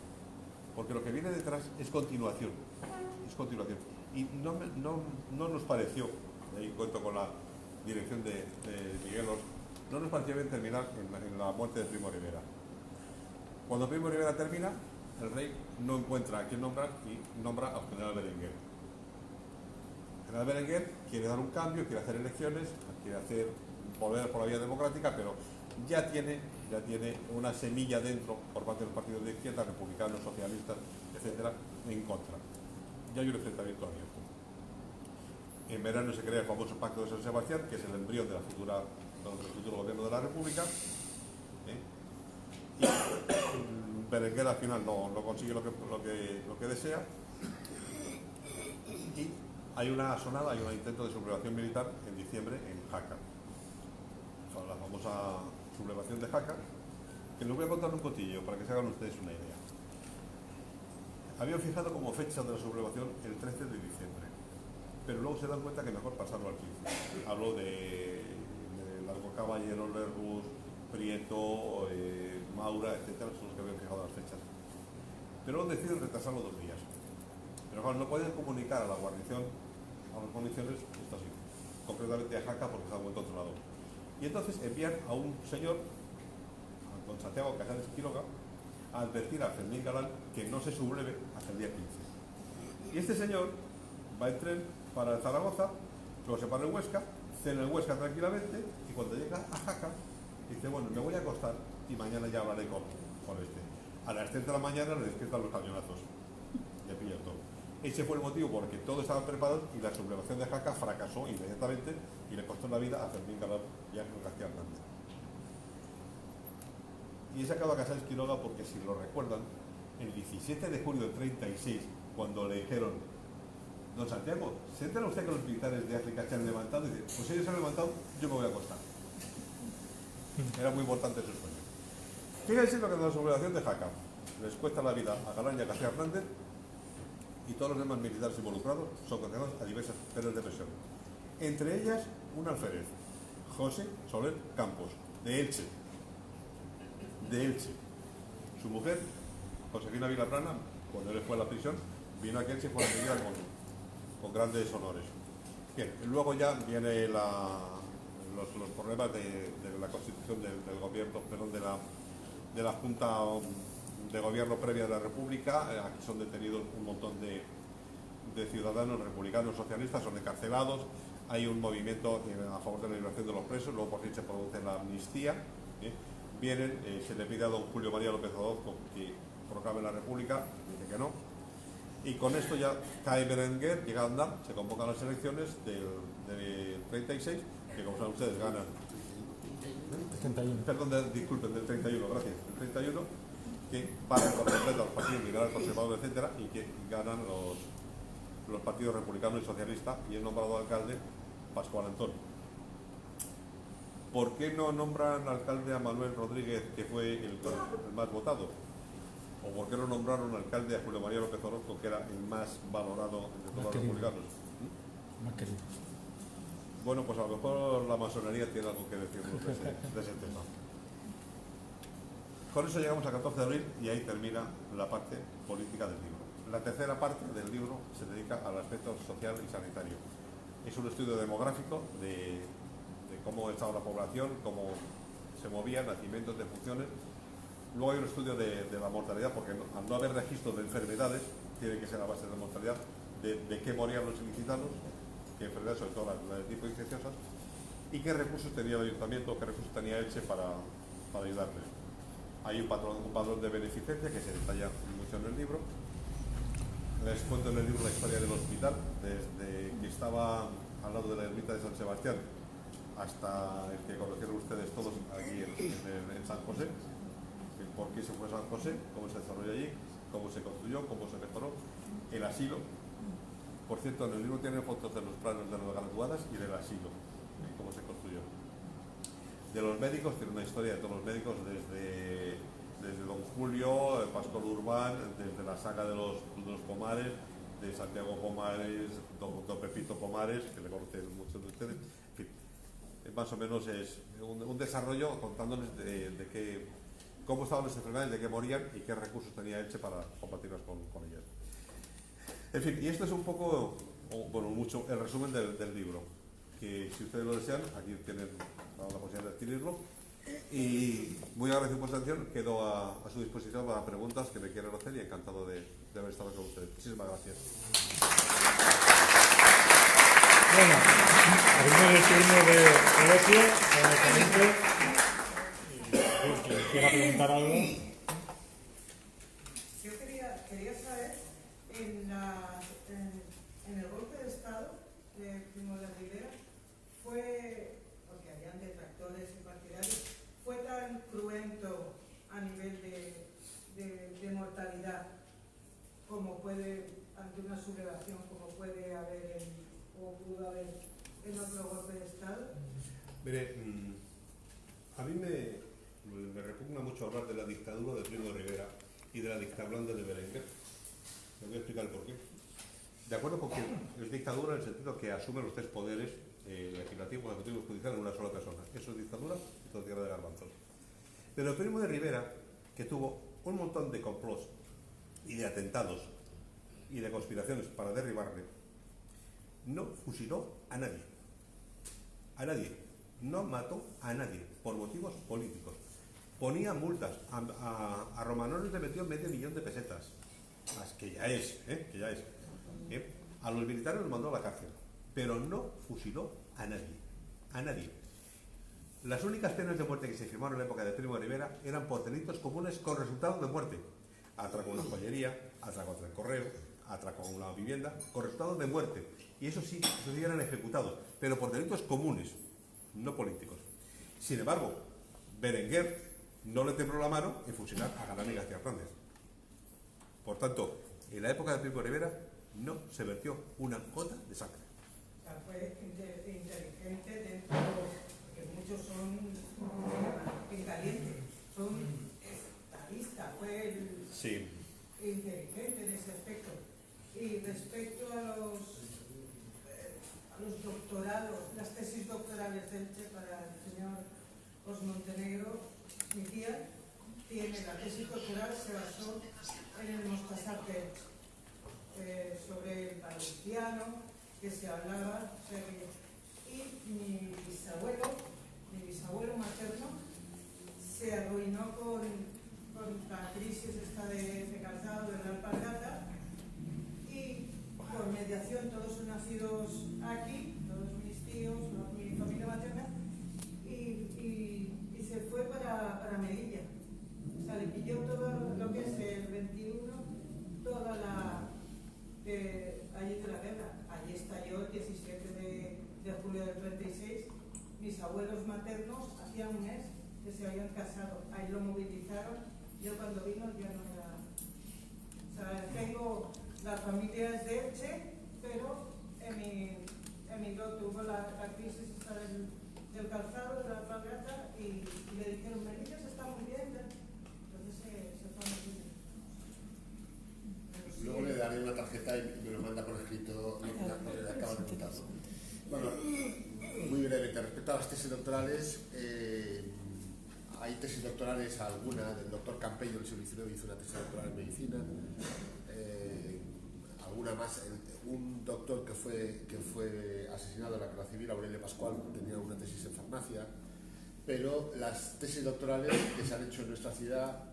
porque lo que viene detrás es continuación, y no nos pareció, ahí cuento con la dirección de Miguel Ors, no nos pareció bien terminar en la muerte de Primo de Rivera. Cuando Primo de Rivera termina, el rey no encuentra a quién nombrar y nombra al general Berenguer. El general Berenguer quiere dar un cambio, quiere hacer elecciones, quiere volver por la vía democrática, pero ya tiene una semilla dentro por parte de los partidos de izquierda, republicanos, socialistas, etcétera, en contra. Ya hay un enfrentamiento abierto. En verano se crea el famoso Pacto de San Sebastián, que es el embrión del futuro gobierno de la República. Y Berenguer al final no consigue lo que desea. Y hay un intento de sublevación militar en diciembre en Jaca. O sea, la famosa sublevación de Jaca, que les voy a contar un poquillo para que se hagan ustedes una idea. Habían fijado como fecha de la sublevación el 13 de diciembre, pero luego se dan cuenta que mejor pasarlo al 15. Hablo de Largo Caballero, Lerroux, Prieto, Maura, etcétera, son los que habían fijado las fechas. Pero deciden retrasarlo 2 días. Pero Pero claro, no pueden comunicar a la guarnición, a las municiones, esto así, concretamente a Jaca porque está muy controlado. Y entonces envían a un señor, a don Santiago Casares Quiroga, a advertir a Fermín Galán que no se subleve hasta el día 15. Y este señor va en tren para Zaragoza, luego se para en Huesca, cena en Huesca tranquilamente, y cuando llega a Jaca, dice, bueno, me voy a acostar y mañana ya hablaré con este. A las 3 de la mañana le despiertan los cañonazos. Le pillan todo. Ese fue el motivo porque todos estaban preparados y la sublevación de Jaca fracasó inmediatamente y le costó la vida a Fermín Galán y a Ángel García Hernández. Y he sacado a Casares Quiroga porque, si lo recuerdan, el 17 de julio del 36, cuando le dijeron, don Santiago, ¿se entera usted que los militares de África se han levantado? Y dice, pues ellos se han levantado, yo me voy a acostar. Era muy importante su sueño. Fíjense lo que es la sublevación de Jaca. Les cuesta la vida a Galán y a García Hernández, y todos los demás militares involucrados son condenados a diversas penas de prisión. Entre ellas, un alférez, José Soler Campos, de Elche. Su mujer, Josefina Vilaplana, cuando él fue a la prisión, vino aquí a Elche y fue recibida con grandes honores. Bien, luego ya viene los problemas de la constitución del gobierno, perdón, de la Junta de Gobierno previa de la República. Aquí son detenidos un montón de ciudadanos republicanos socialistas, son encarcelados, hay un movimiento a favor de la liberación de los presos, luego por fin se produce la amnistía. Vienen, se le pide a don Julio María López Orozco que proclame la República, dice que no, y con esto ya cae Berenguer, llega a andar, se convocan las elecciones del 36, que como saben ustedes ganan, 31. perdón, disculpen, del 31, gracias, del 31, que pagan por completo a los partidos liberales, conservadores, etcétera, y que ganan los partidos republicanos y socialistas, y es nombrado alcalde Pascual Antón. ¿Por qué no nombran alcalde a Manuel Rodríguez, que fue el más votado? ¿O por qué no nombraron alcalde a Julio María López Orozco, que era el más valorado entre todos los republicanos? Más querido. Bueno, pues a lo mejor la masonería tiene algo que decirnos de ese tema. Con eso llegamos al 14 de abril y ahí termina la parte política del libro. La tercera parte del libro se dedica al aspecto social y sanitario. Es un estudio demográfico de cómo estaba la población, cómo se movían, nacimientos, defunciones. Luego hay un estudio de la mortalidad, porque al no haber registro de enfermedades, tiene que ser la base de la mortalidad, de qué morían los ilicitanos, qué enfermedades, sobre todo las de tipo infecciosas, y qué recursos tenía el ayuntamiento, qué recursos tenía Elche para ayudarles. Hay un padrón de beneficencia que se detalla mucho en el libro. Les cuento en el libro la historia del hospital, desde que estaba al lado de la ermita de San Sebastián hasta el que conocieron ustedes todos aquí en San José, el por qué se fue a San José, cómo se desarrolló allí, cómo se construyó, cómo se mejoró, el asilo. Por cierto, en el libro tienen fotos de los planos de las graduadas y del asilo, cómo se construyó. De los médicos, tiene una historia de todos los médicos, desde don Julio, Pascual Urbán, desde la saga de los Pomares, de Santiago Pomares, don Pepito Pomares, que le conocen muchos de ustedes. En fin, más o menos es un desarrollo contándoles cómo estaban las enfermedades, de qué morían y qué recursos tenía Elche para combatirlas con ellas. En fin, y esto es un poco, bueno, mucho, el resumen del libro, que si ustedes lo desean, aquí tienen la posibilidad de adquirirlo. Y muy agradecido por su atención, quedo a su disposición para preguntas que me quieran hacer y encantado de haber estado con ustedes. Muchísimas gracias. Bueno, abrimos el turno de ocio, quien quiera preguntar algo. Yo quería saber, en el golpe de Estado de Primo de Rivera, porque habían detractores y partidarios, fue tan cruento a nivel de mortalidad como puede, ante una sublevación, como puede haber o pudo haber en otro golpe de Estado. Mire, a mí me repugna mucho hablar de la dictadura de Primo de Rivera y de la dictadura de Berenguer. Me voy a explicar el porqué. De acuerdo con que es dictadura en el sentido que asume los tres poderes, legislativo, ejecutivo y judicial, en una sola persona. Eso es dictadura y todo tierra de garbanzos. Pero Primo de Rivera, que tuvo un montón de complots y de atentados y de conspiraciones para derribarle, no fusiló a nadie. A nadie. No mató a nadie por motivos políticos. Ponía multas. A Romanones le metió $500,000 de pesetas. Que ya es, que ya es. A los militares los mandó a la cárcel. Pero no fusiló a nadie. A nadie. Las únicas penas de muerte que se firmaron en la época de Primo de Rivera eran por delitos comunes con resultado de muerte. Atraco en una joyería, atraco contra el correo, atraco en una vivienda, con resultado de muerte. Y eso sí eran ejecutados, pero por delitos comunes, no políticos. Sin embargo, Berenguer no le tembló la mano en fusilar a Galán y García Hernández. Por tanto, en la época de Primo de Rivera no se vertió una gota de sangre. O sea, fue inteligente dentro, porque muchos son en caliente, son estadistas, fue el Sí. inteligente en ese aspecto. Y respecto a los doctorados, las tesis doctorales del Che para el señor Os Montenegro, mi tía tiene la tesis doctoral, se basó en el Mostasarte sobre el valenciano, que se hablaba, o sea que, y mi bisabuelo materno se arruinó con la crisis esta de calzado de la alpargata, y por mediación todos son nacidos aquí, todos mis tíos, mi familia materna, y se fue para Melilla. O sea, le pilló todo lo que es el 21, toda la allí de la guerra. Allí estalló el 17 de julio del 36. Mis abuelos maternos hacían un mes que se habían casado. Ahí lo movilizaron. Yo cuando vino ya no era... O sea, tengo... La familia es de Elche, pero emigró, tuvo la crisis esta del calzado, de la alpargata, y le dijeron, Melilla se está muy bien. Entonces se fue a Melilla. Luego le daré una tarjeta y me lo manda por escrito lo que le acabo de contar, ¿no? Bueno, muy brevemente, respecto a las tesis doctorales, hay tesis doctorales, alguna del doctor Campello en el siglo XIX hizo una tesis doctoral en medicina, alguna más, un doctor que fue asesinado en la guerra civil, Aurelio Pascual, tenía una tesis en farmacia, pero las tesis doctorales que se han hecho en nuestra ciudad,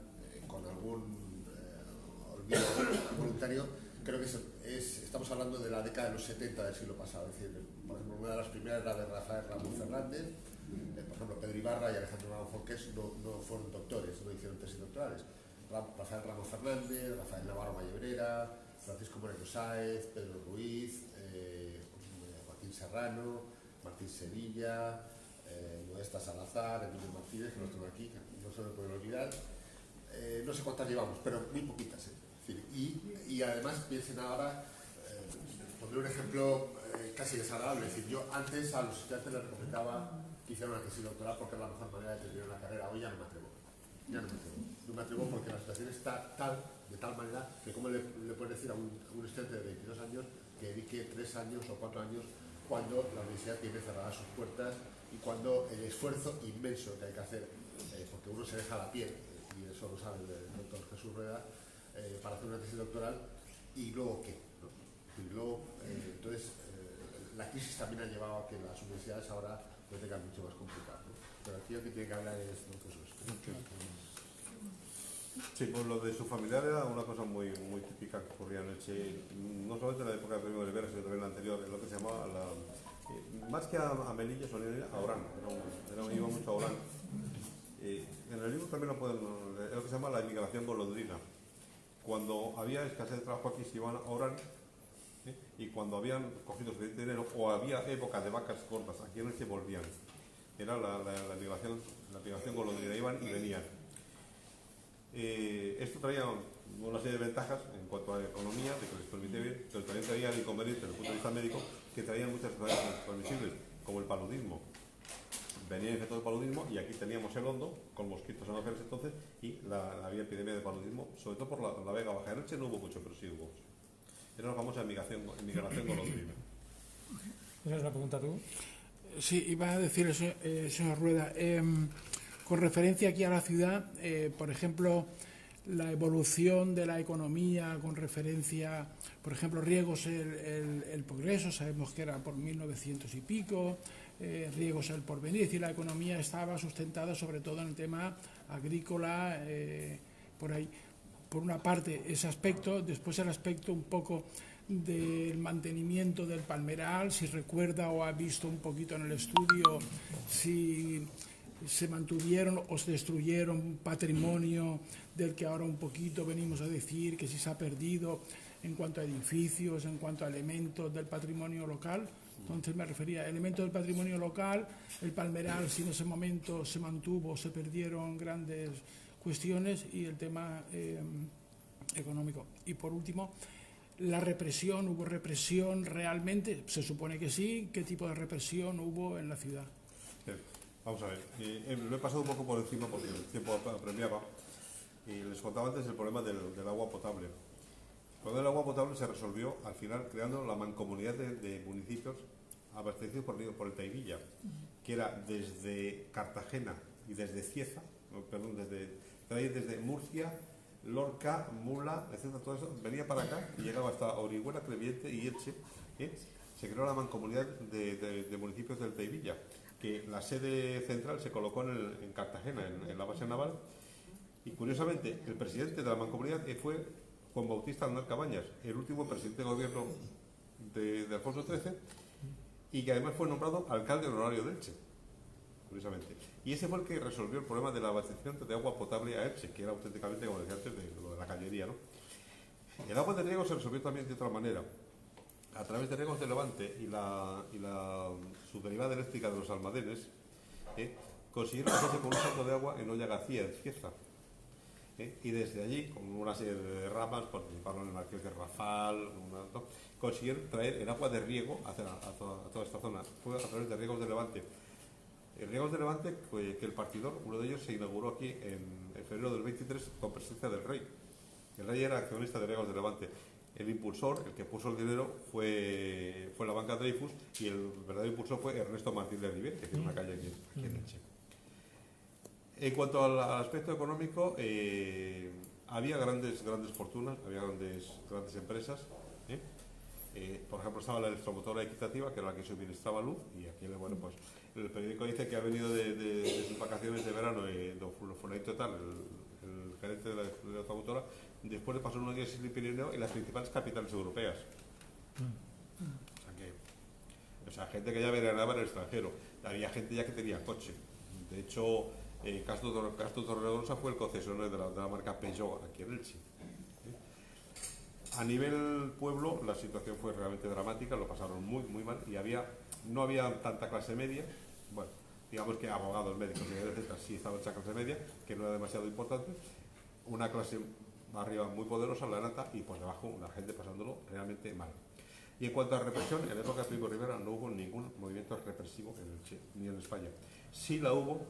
con algún olvido voluntario, creo que estamos hablando de la década de los 70 del siglo pasado. Es decir, por ejemplo, una de las primeras era de Rafael Ramos Fernández. Por ejemplo, Pedro Ibarra y Alejandro Ramos Forqués no fueron doctores, no hicieron tesis doctorales. Rafael Ramos Fernández, Rafael Navarro Vallebrera, Francisco Moreno Sáez, Pedro Ruiz, Joaquín Serrano, Martín Sevilla, Modesta Salazar, Emilio Martínez, que los tengo aquí, que no se me pueden olvidar. No sé cuántas llevamos, pero muy poquitas. Y además piensen ahora, pondré un ejemplo casi desagradable. Es decir, yo antes a los estudiantes les recomendaba que hicieran una tesis doctoral porque es la mejor manera de terminar una carrera. Hoy ya no me atrevo. No me atrevo porque la situación está de tal manera que como le puedes decir a un estudiante de 22 años que dedique 3 años o 4 años cuando la universidad tiene cerradas sus puertas y cuando el esfuerzo inmenso que hay que hacer, porque uno se deja la piel, y eso lo sabe el doctor Jesús Rueda, para hacer una tesis doctoral, y luego qué, ¿no? Y luego, entonces, la crisis también ha llevado a que las universidades ahora lo tengan mucho más complicado, ¿no? Pero aquí lo que tiene que hablar es don Jesús. Sí, pues lo de su familiar era una cosa muy típica que ocurría en Elche, no solamente en la época de Primo de Rivera, sino también en la anterior, en lo que se llamaba más que a Melilla, solían ir a Orán, iba mucho a Orán. En el libro también es lo que se llama la inmigración golondrina. Cuando había escasez de trabajo aquí se iban a Orán, y cuando habían cogido suficiente dinero o había épocas de vacas cortas aquí en Elche volvían. Era la migración golondrina, iban y venían. Esto traía una serie de ventajas en cuanto a economía, de que les permitía vivir, pero también traía el inconveniente desde el punto de vista médico, que traían muchas enfermedades transmisibles, como el paludismo. Venía infectado de paludismo y aquí teníamos el hondo, con mosquitos en aquel entonces, y había epidemia de paludismo, sobre todo por la Vega Baja. En Elche no hubo mucho, pero sí hubo. Era la famosa inmigración golondrina. ¿Tienes una pregunta tú? Sí, iba a decir, señor Rueda, con referencia aquí a la ciudad, por ejemplo, la evolución de la economía con referencia, por ejemplo, riegos el progreso, sabemos que era por 1900 y pico, riegos el porvenir, es decir, la economía estaba sustentada sobre todo en el tema agrícola, por ahí. Por una parte ese aspecto, después el aspecto un poco del mantenimiento del palmeral, si recuerda o ha visto un poquito en el estudio, si se mantuvieron o se destruyeron patrimonio del que ahora un poquito venimos a decir que si se ha perdido en cuanto a edificios, en cuanto a elementos del patrimonio local. Entonces me refería a elementos del patrimonio local, el palmeral si en ese momento se mantuvo, se perdieron grandes cuestiones y el tema económico. Y por último, la represión, ¿hubo represión realmente? Se supone que sí. ¿Qué tipo de represión hubo en la ciudad? Bien, vamos a ver, lo he pasado un poco por encima porque el tiempo apremiaba y les contaba antes el problema del agua potable. El problema del agua potable se resolvió al final creando la mancomunidad de municipios abastecidos por el Taivilla, que era desde Cartagena y desde Cieza, perdón, desde Murcia, Lorca, Mula, etcétera, todo eso venía para acá y llegaba hasta Orihuela, Crevillente y Elche. Se creó la mancomunidad de municipios del Taivilla, que la sede central se colocó en Cartagena, en la base naval, y curiosamente el presidente de la mancomunidad fue Juan Bautista Arnal Cabañas, el último presidente de gobierno de Alfonso XIII, y que además fue nombrado alcalde honorario de Elche, curiosamente. Y ese fue el que resolvió el problema de la abastecimiento de agua potable a Elche, que era auténticamente, como decía antes, de lo de la cañería, ¿no? El agua de riego se resolvió también de otra manera. A través de Riegos de Levante y su derivada eléctrica de los almadenes, consiguieron hacerse con un salto de agua en Olla García, en Cieza. Y desde allí, con una serie de ramas, participaron en el Marqués de Rafal, consiguieron traer el agua de riego a toda esta zona. Fue a través de Riegos de Levante. Riegos de Levante, que el partidor, uno de ellos, se inauguró aquí en febrero del 23 con presencia del rey. El rey era accionista de Riegos de Levante. El impulsor, el que puso el dinero, fue la banca Dreyfus, y el verdadero impulsor fue Ernesto Martín de Rivière, que tiene una calle aquí en Elche. En cuanto al aspecto económico, había grandes fortunas, había grandes empresas. Por ejemplo, estaba la electromotora equitativa, que era la que suministraba luz, y aquí, bueno, pues el periódico dice que ha venido de sus vacaciones de verano don Fulanito Tal, el gerente de la electromotora, después de pasar unos días en el Pirineo en las principales capitales europeas. O sea, gente que ya veranaba en el extranjero. Había gente ya que tenía coche. De hecho, Castro Torregrosa fue el concesionario de la marca Peugeot aquí en Elche. A nivel pueblo, la situación fue realmente dramática, lo pasaron muy mal, y no había tanta clase media. Bueno, digamos que abogados, médicos, etcétera, sí estaba esa clase media, que no era demasiado importante. Una clase arriba muy poderosa, la nata, y por debajo una gente pasándolo realmente mal. Y en cuanto a represión, en la época de Primo de Rivera no hubo ningún movimiento represivo en Elche, ni en España. Sí la hubo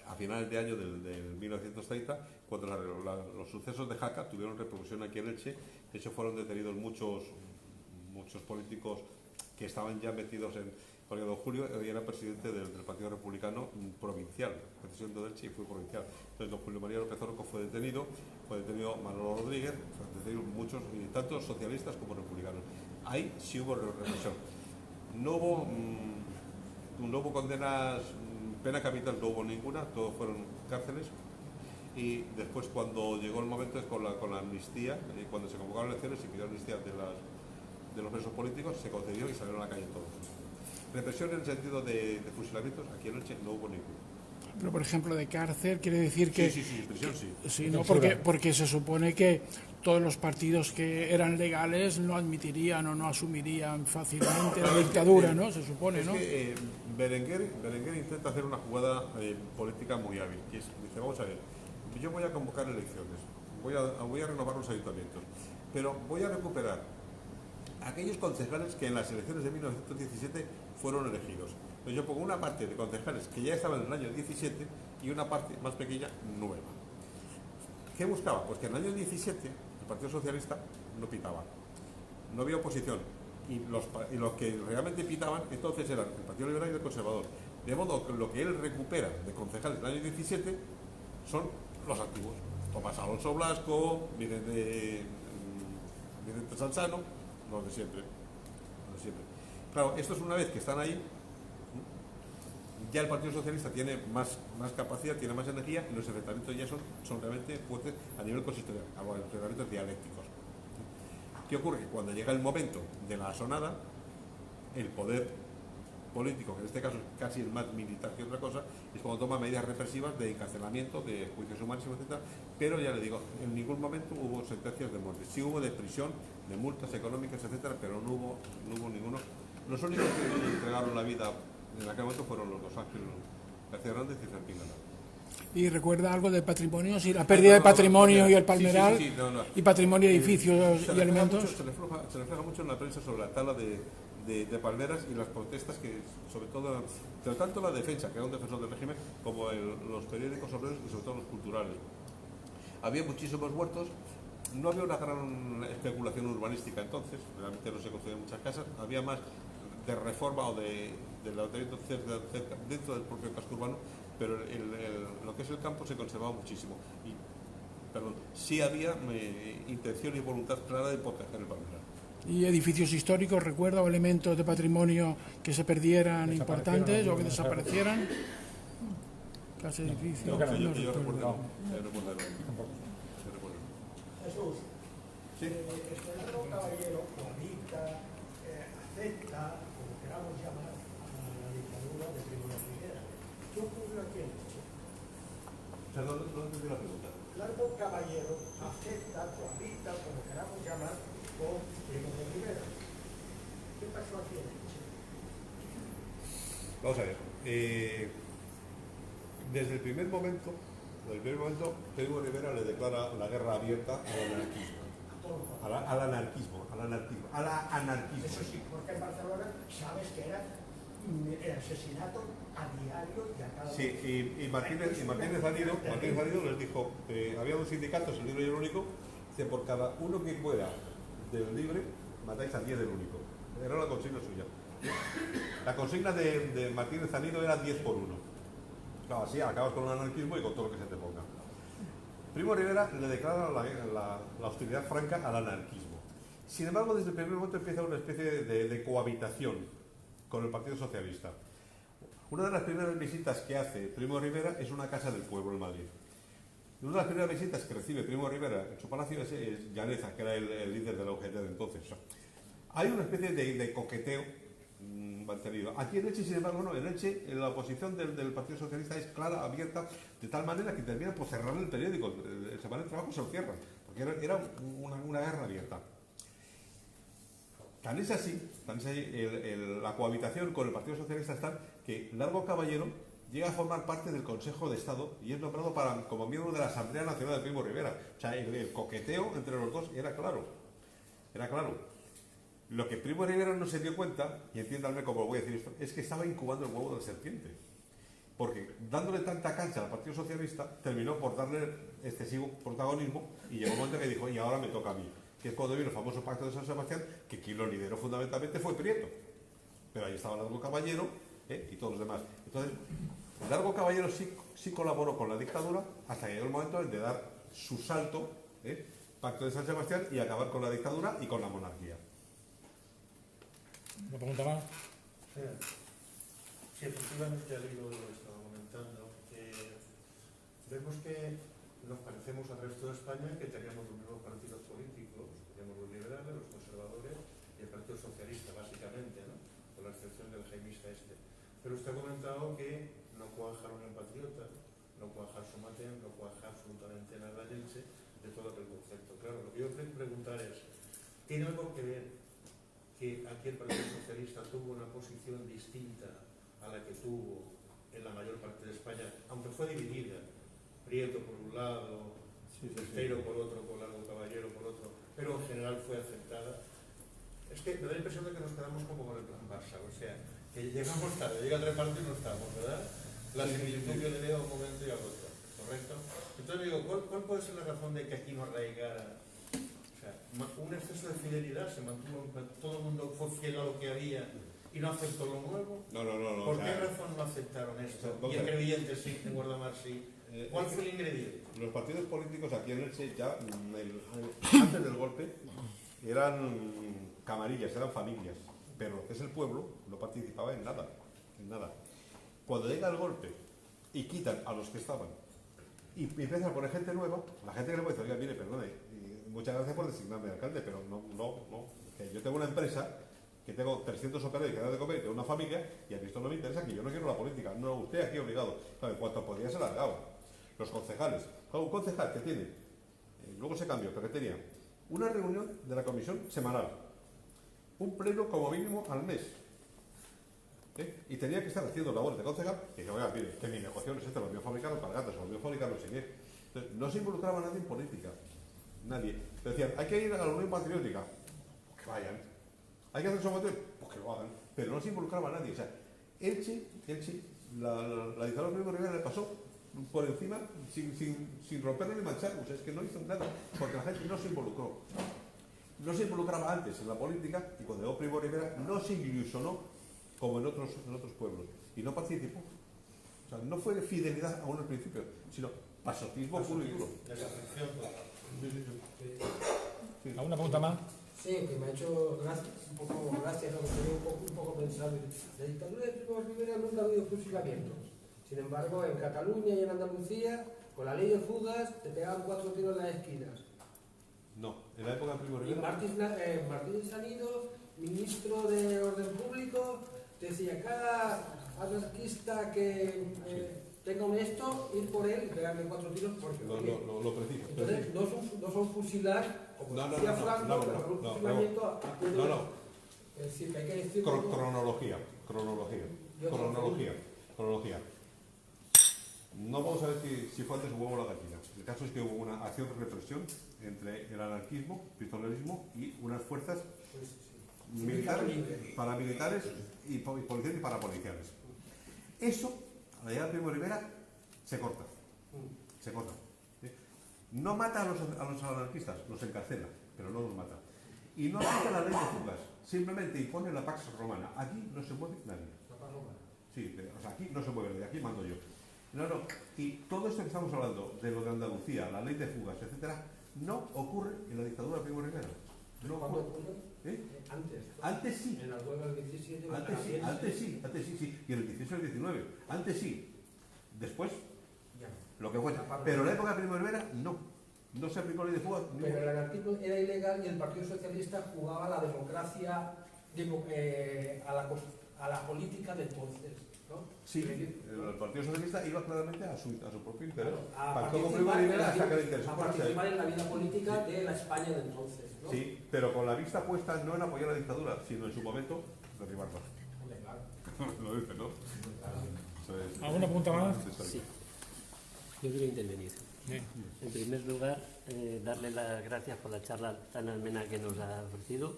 a finales de año del 1930, cuando los sucesos de Jaca tuvieron repercusión aquí en Elche. De hecho, fueron detenidos muchos políticos que estaban ya metidos porque don Julio era presidente del Partido Republicano provincial, presidente de Elche, y fue provincial. Entonces don Julio María López Orozco fue detenido Manolo Rodríguez, detenidos muchos, tanto socialistas como republicanos. Ahí sí hubo represión. No hubo condenas, pena capital no hubo ninguna, todos fueron cárceles. Y después, cuando llegó el momento, con la amnistía, cuando se convocaron elecciones y pidió amnistía de los presos políticos, se concedió y salieron a la calle todos. Represión en el sentido de fusilamientos, aquí en Elche no hubo ninguno. Pero, por ejemplo, de cárcel, quiere decir que... Sí, prisión sí. Sí, no, porque se supone que todos los partidos que eran legales no admitirían o no asumirían fácilmente la dictadura, ¿no? Se supone, ¿no? Es que Berenguer intenta hacer una jugada política muy hábil, que dice, vamos a ver, yo voy a convocar elecciones, voy a renovar los ayuntamientos, pero voy a recuperar aquellos concejales que en las elecciones de 1917 fueron elegidos. Entonces yo pongo una parte de concejales que ya estaban en el año 17 y una parte más pequeña nueva. ¿Qué buscaba? Pues que en el año 17 el Partido Socialista no pitaba, no había oposición, y los que realmente pitaban entonces eran el Partido Liberal y el Conservador. De modo que lo que él recupera de concejales en el año 17 son los antiguos, Tomás Alonso Blasco, Vicente Sansano, los de siempre. Claro, esto es una vez que están ahí, ya el Partido Socialista tiene más capacidad, tiene más energía y los enfrentamientos ya son realmente fuertes a nivel consistorial, enfrentamientos dialécticos. ¿Qué ocurre? Que cuando llega el momento de la asonada, el poder político, que en este caso es casi el más militar que otra cosa, es cuando toma medidas represivas de encarcelamiento, de juicios humanos, etc. Pero ya le digo, en ningún momento hubo sentencias de muerte. Sí hubo de prisión, de multas económicas, etcétera, pero no hubo ninguno. Los únicos que entregaron la vida en aquel momento fueron los dos, Ángel García Hernández y Fermín Galán. ¿Y recuerda algo del patrimonio? Sí, la pérdida de patrimonio y el palmeral, y patrimonio de edificios y alimentos. Se refleja mucho en la prensa sobre la tala de palmeras y las protestas que, sobre todo, tanto la defensa, que era un defensor del régimen, como los periódicos obreros y sobre todo los culturales. Había muchísimos huertos, no había una gran especulación urbanística entonces, realmente no se construían muchas casas, había más de reforma o del ayuntamiento dentro del propio casco urbano, pero lo que es el campo se conservaba muchísimo. Sí había intención y voluntad clara de proteger el palmeral. ¿Y edificios históricos, recuerda, o elementos de patrimonio que se perdieran importantes o que desaparecieran? Clase de edificios. Yo recuerdo. Jesús, ¿sí? Escolano Caballero cohabita, acepta, como queramos llamar, a la dictadura de Primo de Rivera. ¿Qué ocurrió aquí en Elche? Perdón, no entendí la pregunta. Largo Caballero acepta, cohabita, como queramos llamar, con Primo de Rivera. ¿Qué pasó aquí en Elche? Vamos a ver. Desde el primer momento, Primo de Rivera le declara la guerra abierta al anarquismo. Eso sí, porque en Barcelona sabes que era asesinato a diario y a cada Sí, y Martínez Zanido les dijo, había dos sindicatos, el Libre y el Único, que por cada uno que fuera del Libre, matáis a 10 del Único. Era la consigna suya. La consigna de Martínez Zanido era 10 por 1. Claro, así acabas con el anarquismo y con todo lo que se te ponga. Primo Rivera le declara la hostilidad franca al anarquismo. Sin embargo, desde el primer momento empieza una especie de cohabitación con el Partido Socialista. Una de las primeras visitas que hace Primo Rivera es una casa del pueblo en Madrid. Una de las primeras visitas que recibe Primo Rivera en su palacio es Llaneza, que era el líder de la UGT de entonces. O sea, hay una especie de coqueteo mantenido. Aquí en Elche, sin embargo, no. En Elche, la oposición del Partido Socialista es clara, abierta, de tal manera que termina por cerrar el periódico. El Semana del Trabajo se lo cierra, porque era una guerra abierta. Tan es así la cohabitación con el Partido Socialista es tal que Largo Caballero llega a formar parte del Consejo de Estado y es nombrado como miembro de la Asamblea Nacional de Primo Rivera. O sea, el coqueteo entre los dos era claro. Era claro. Lo que Primo Rivera no se dio cuenta, y entiéndanme cómo voy a decir esto, es que estaba incubando el huevo de la serpiente. Porque dándole tanta cancha al Partido Socialista, terminó por darle excesivo protagonismo y llegó un momento que dijo, y ahora me toca a mí. Que es cuando vino el famoso Pacto de San Sebastián, que quien lo lideró fundamentalmente fue Prieto. Pero ahí estaba Largo Caballero y todos los demás. Entonces, Largo Caballero sí colaboró con la dictadura hasta que llegó el momento de dar su salto, Pacto de San Sebastián, y acabar con la dictadura y con la monarquía. ¿Una pregunta más? Sí, efectivamente, al hilo de lo que estaba comentando, vemos que nos parecemos al resto de España, que teníamos los mismos partidos políticos, teníamos los liberales, los conservadores y el Partido Socialista, básicamente, ¿no? Con la excepción del jaimista este. Pero usted ha comentado que no cuaja la Unión Patriota, no cuaja el Somatén, no cuaja absolutamente nada el Elche de todo aquel concepto. Claro, lo que yo quiero preguntar es, ¿tiene algo que ver que aquí el Partido Socialista tuvo una posición distinta a la que tuvo en la mayor parte de España, aunque fue dividida, Prieto por un lado, Besteiro por otro, con Largo Caballero por otro, pero en general fue aceptada? Es que me da la impresión de que nos quedamos como con el plan Barça, o sea, que llegamos tarde, llega el reparto y no estamos, ¿verdad? La similitud que le veo a un momento y al otro, ¿correcto? Entonces digo, ¿cuál puede ser la razón de que aquí no arraigara? Un exceso de fidelidad, se mantuvo, todo el mundo fue fiel a lo que había y no aceptó lo nuevo. No. ¿Por qué razón no aceptaron esto? Y en Crevillente sí, en Guardamar sí, ¿Cuál fue el ingrediente? Los partidos políticos aquí en Elche, ya antes del golpe, eran camarillas, eran familias, pero lo que es el pueblo no participaba en nada, en nada. Cuando llega el golpe y quitan a los que estaban y empiezan a poner gente nueva, la gente que le puede decir, oiga, mire, perdone, muchas gracias por designarme alcalde, pero no, que yo tengo una empresa que tengo 300 operarios que dan de comer, tengo una familia, y a mí esto no me interesa, que yo no quiero la política. No, usted aquí obligado. Claro, en cuanto podía se largaba. Los concejales. Claro, un concejal que tiene, luego se cambió, pero que tenía una reunión de la comisión semanal, un pleno como mínimo al mes, y tenía que estar haciendo labores de concejal, y dije, oiga, mire, que mi negocio es este, lo mío fabricar los alpargatas, lo mío fabricar no sé qué. Entonces, no se involucraba nadie en política. Nadie. Decían, hay que ir a la Unión Patriótica. Pues que vayan. Hay que hacer someter, pues que lo hagan. Pero no se involucraba nadie. O sea, Elche, la dictadura de Primo de Rivera le pasó por encima sin romperlo ni mancharlo. O sea, es que no hizo nada, porque la gente no se involucró. No se involucraba antes en la política, y cuando llegó Primo de Rivera no se ilusionó como en otros pueblos. Y no participó. O sea, no fue fidelidad aún al principio, sino pasotismo puro y duro. Desafección total. ¿Alguna pregunta más? Sí, que me ha hecho un poco gracia, ¿no? Un poco pensado. La dictadura de Primo de Rivera nunca ha habido fusilamientos. Sin embargo, en Cataluña y en Andalucía, con la ley de fugas, te pegaban 4 tiros en las esquinas. No, en la época de Primo de Y Rivera. Martín Sanido, ministro de Orden Público, decía, cada anarquista que tenga un esto, ir por él y pegarle 4 tiros porque... Lo preciso. Entonces, no son fusilar, como decía Franco, pero un fusilamiento a pie de... Es decir, que hay que decir... Cronología. No vamos a ver si fue antes o huevo la gallina. El caso es que hubo una acción de represión entre el anarquismo, pistolerismo y unas fuerzas militares, paramilitares y policiales y parapoliciales. Eso, a la llegada de Primo de Rivera, se corta. No mata a los anarquistas, los encarcela, pero no los mata. Y no aplica la ley de fugas, simplemente impone la Pax Romana. Aquí no se mueve nadie. Sí, o sea, aquí no se mueve nadie, aquí mando yo. No. Y todo esto que estamos hablando, de lo de Andalucía, la ley de fugas, etcétera, no ocurre en la dictadura de Primo de Rivera. ¿Cuándo ocurre? Antes sí. En la huelga del 17. Antes sí. Y en el 18 y el 19. Antes sí. Después, lo que fue. Pero en la época de Primo de Rivera, no se aplicó la ley de fugas. Pero el anarquismo era ilegal y el Partido Socialista jugaba a la democracia, a la política de entonces, ¿no? Sí, el Partido Socialista iba claramente a su propio interés. A participar en la vida política de la España de entonces, ¿no? Sí, pero con la vista puesta no en apoyar la dictadura, sino en su momento derribarla. Lo dice, ¿no? ¿Alguna pregunta más? Sí. Yo quiero intervenir. En primer lugar, darle las gracias por la charla tan amena que nos ha ofrecido.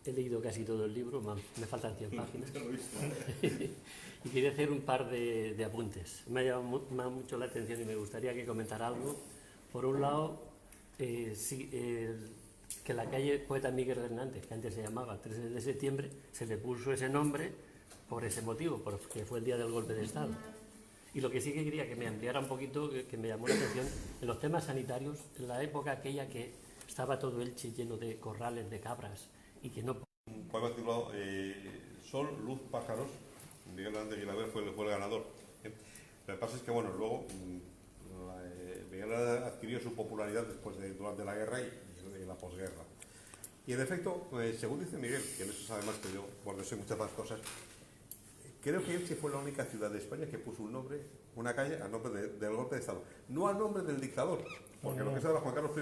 He leído casi todo el libro, me faltan 100 páginas. Y quería hacer un par de apuntes. Me ha llamado mucho la atención y me gustaría que comentara algo. Por un lado, que la calle Poeta Miguel Hernández, que antes se llamaba 13 de septiembre, se le puso ese nombre por ese motivo, porque fue el día del golpe de Estado. Y lo que sí que quería que me ampliara un poquito, que me llamó la atención, en los temas sanitarios, en la época aquella que estaba todo Elche lleno de corrales de cabras y que no... Un poema titulado Sol, Luz, Pájaros. Miguel Hernández Guilaber fue el ganador. Lo que pasa es que, bueno, luego Miguel adquirió su popularidad durante la guerra y la posguerra. Y en efecto, según dice Miguel, que en eso sabe más que yo, porque sé muchas más cosas, creo que Elche fue la única ciudad de España que puso una calle a nombre del golpe de Estado. No a nombre del dictador, porque lo que se llama Juan Carlos I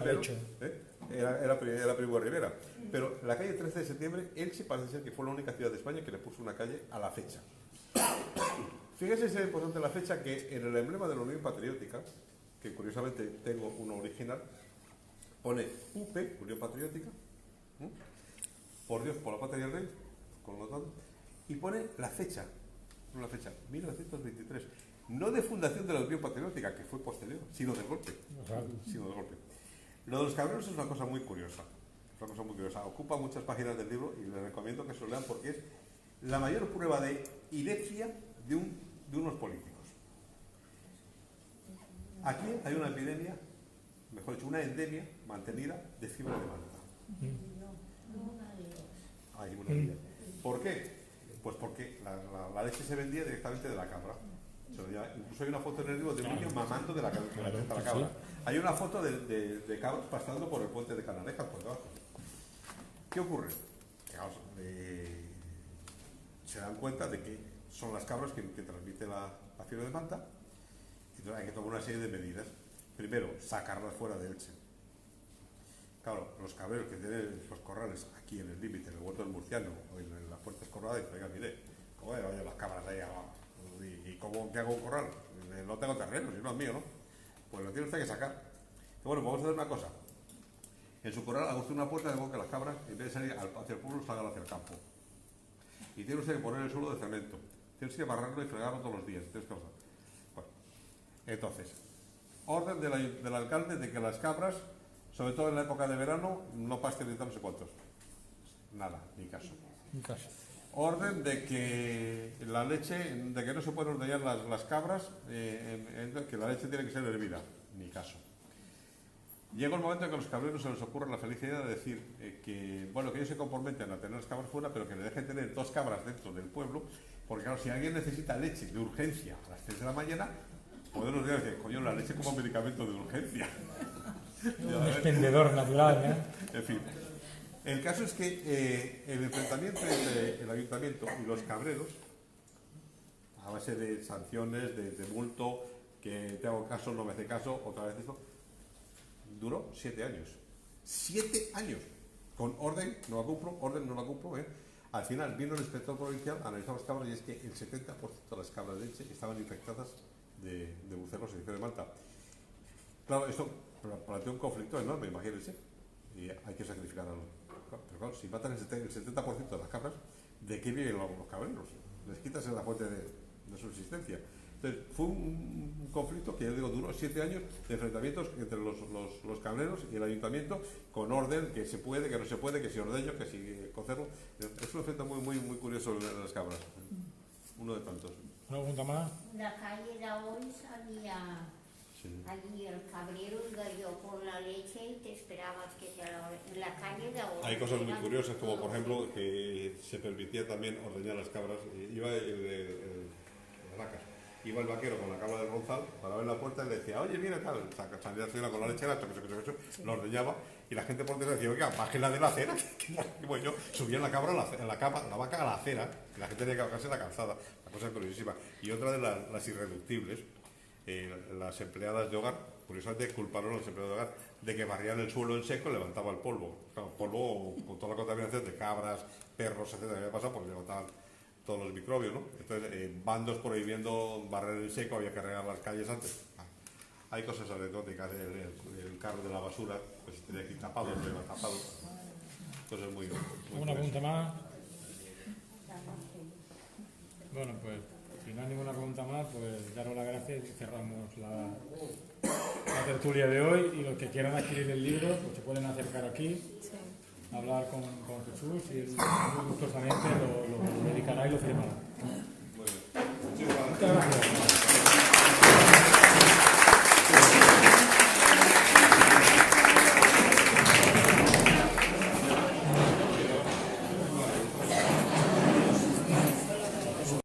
era Primo de Rivera. Pero la calle 13 de septiembre, Elche parece ser que fue la única ciudad de España que le puso una calle a la fecha. Fíjese si es importante la fecha que en el emblema de la Unión Patriótica, que curiosamente tengo uno original, pone UP, Unión Patriótica, por Dios, por la patria y el rey, y pone la fecha, 1923, no de fundación de la Unión Patriótica, que fue posterior, sino del golpe. Lo de los cabreros es una cosa muy curiosa. Ocupa muchas páginas del libro y les recomiendo que se lo lean porque es la mayor prueba de inepcia de unos políticos. Aquí hay una epidemia, mejor dicho, una endemia mantenida de fiebre de Manta. Hay una de ellas. ¿Por qué? Pues porque la leche se vendía directamente de la cabra. Incluso hay una foto en el libro de un niño mamando de la cabra. Hay una foto de cabras pasando por el puente de Canalejas, por debajo. ¿Qué ocurre? Se dan cuenta de que son las cabras que transmiten la fiebre de Manta. Entonces hay que tomar una serie de medidas. Primero, sacarlas fuera de Elche. Claro, los cabreros que tienen los corrales aquí en el límite, en el huerto del Murciano o en las puertas corraladas, dicen, oiga, mire, ¿cómo oye las cabras ahí abajo? ¿Y cómo que hago un corral? No tengo terreno, si no es mío, ¿no? Pues lo tiene usted que sacar. Y bueno, vamos a hacer una cosa. En su corral haga usted una puerta de modo que las cabras, en vez de salir hacia el pueblo, salgan hacia el campo. Y tiene usted que poner el suelo de cemento. Tiene usted que barrarlo y fregarlo todos los días. Bueno, entonces, orden del alcalde de que las cabras, sobre todo en la época de verano, no pasten no sé cuántos. Nada, ni caso. Orden de que la leche, de que no se pueden ordeñar las cabras, que la leche tiene que ser hervida, ni caso. Llega el momento en que a los cabreros se les ocurre la feliz idea de decir que ellos se comprometen a tener las cabras fuera, pero que le dejen tener 2 cabras dentro del pueblo, porque claro, si alguien necesita leche de urgencia a las 3 de la mañana, podemos decir, coño, la leche como medicamento de urgencia. Un expendedor natural, ¿eh? En fin. El caso es que el enfrentamiento entre el ayuntamiento y los cabreros, a base de sanciones, de multo, que te hago caso, no me hace caso, otra vez esto, duró 7 años. 7 años. Con orden, no la cumplo, orden, no la cumplo. Al final vino el inspector provincial, analizó las cabras y es que el 70% de las cabras de leche estaban infectadas de brucelos y de fiebre de Manta. Claro, esto plantea un conflicto enorme, imagínense. Y hay que sacrificar a los... Pero claro, si matan el 70% de las cabras, ¿de qué viven los cabreros? Les quitas la fuente de subsistencia. Entonces, fue un conflicto que, ya digo, duró 7 años de enfrentamientos entre los cabreros y el ayuntamiento, con orden, que se puede, que no se puede, que si ordeño, que si cocerlo. Es un efecto muy curioso de las cabras. Uno de tantos. ¿Una pregunta más? La calle de hoy salía allí el cabrero y yo por la leche y te esperabas que te en la calle de hoy. Hay cosas muy curiosas, como por ejemplo que se permitía también ordeñar las cabras. Iba las vacas. Iba el vaquero con la cabra del Ronzal, paraba en la puerta y le decía, oye, mira, tal, salía la señora con la lechera, lo ordeñaba, y la gente por dentro decía, oiga, bájela de la acera. Bueno, yo subía la cabra, la vaca a la acera, y la gente tenía que bajarse la calzada, la cosa curiosísima. Y otra de las irreductibles, las empleadas de hogar, curiosamente culparon a los empleados de hogar de que barrían el suelo en seco y levantaba el polvo. Claro, polvo con toda la contaminación de cabras, perros, etcétera, que había pasado, porque levantaban todos los microbios, ¿no? Entonces, bandos prohibiendo barrer en seco, había que regar las calles antes. Hay cosas anecdóticas, el carro de la basura, pues tenía que ir tapado, no iba tapado. Cosas muy ¿Una pregunta más? Bueno, pues si no hay ninguna pregunta más, pues daros las gracias y cerramos la tertulia de hoy. Y los que quieran adquirir el libro, pues se pueden acercar aquí, hablar con Jesús y él muy gustosamente lo dedicará y lo firmará.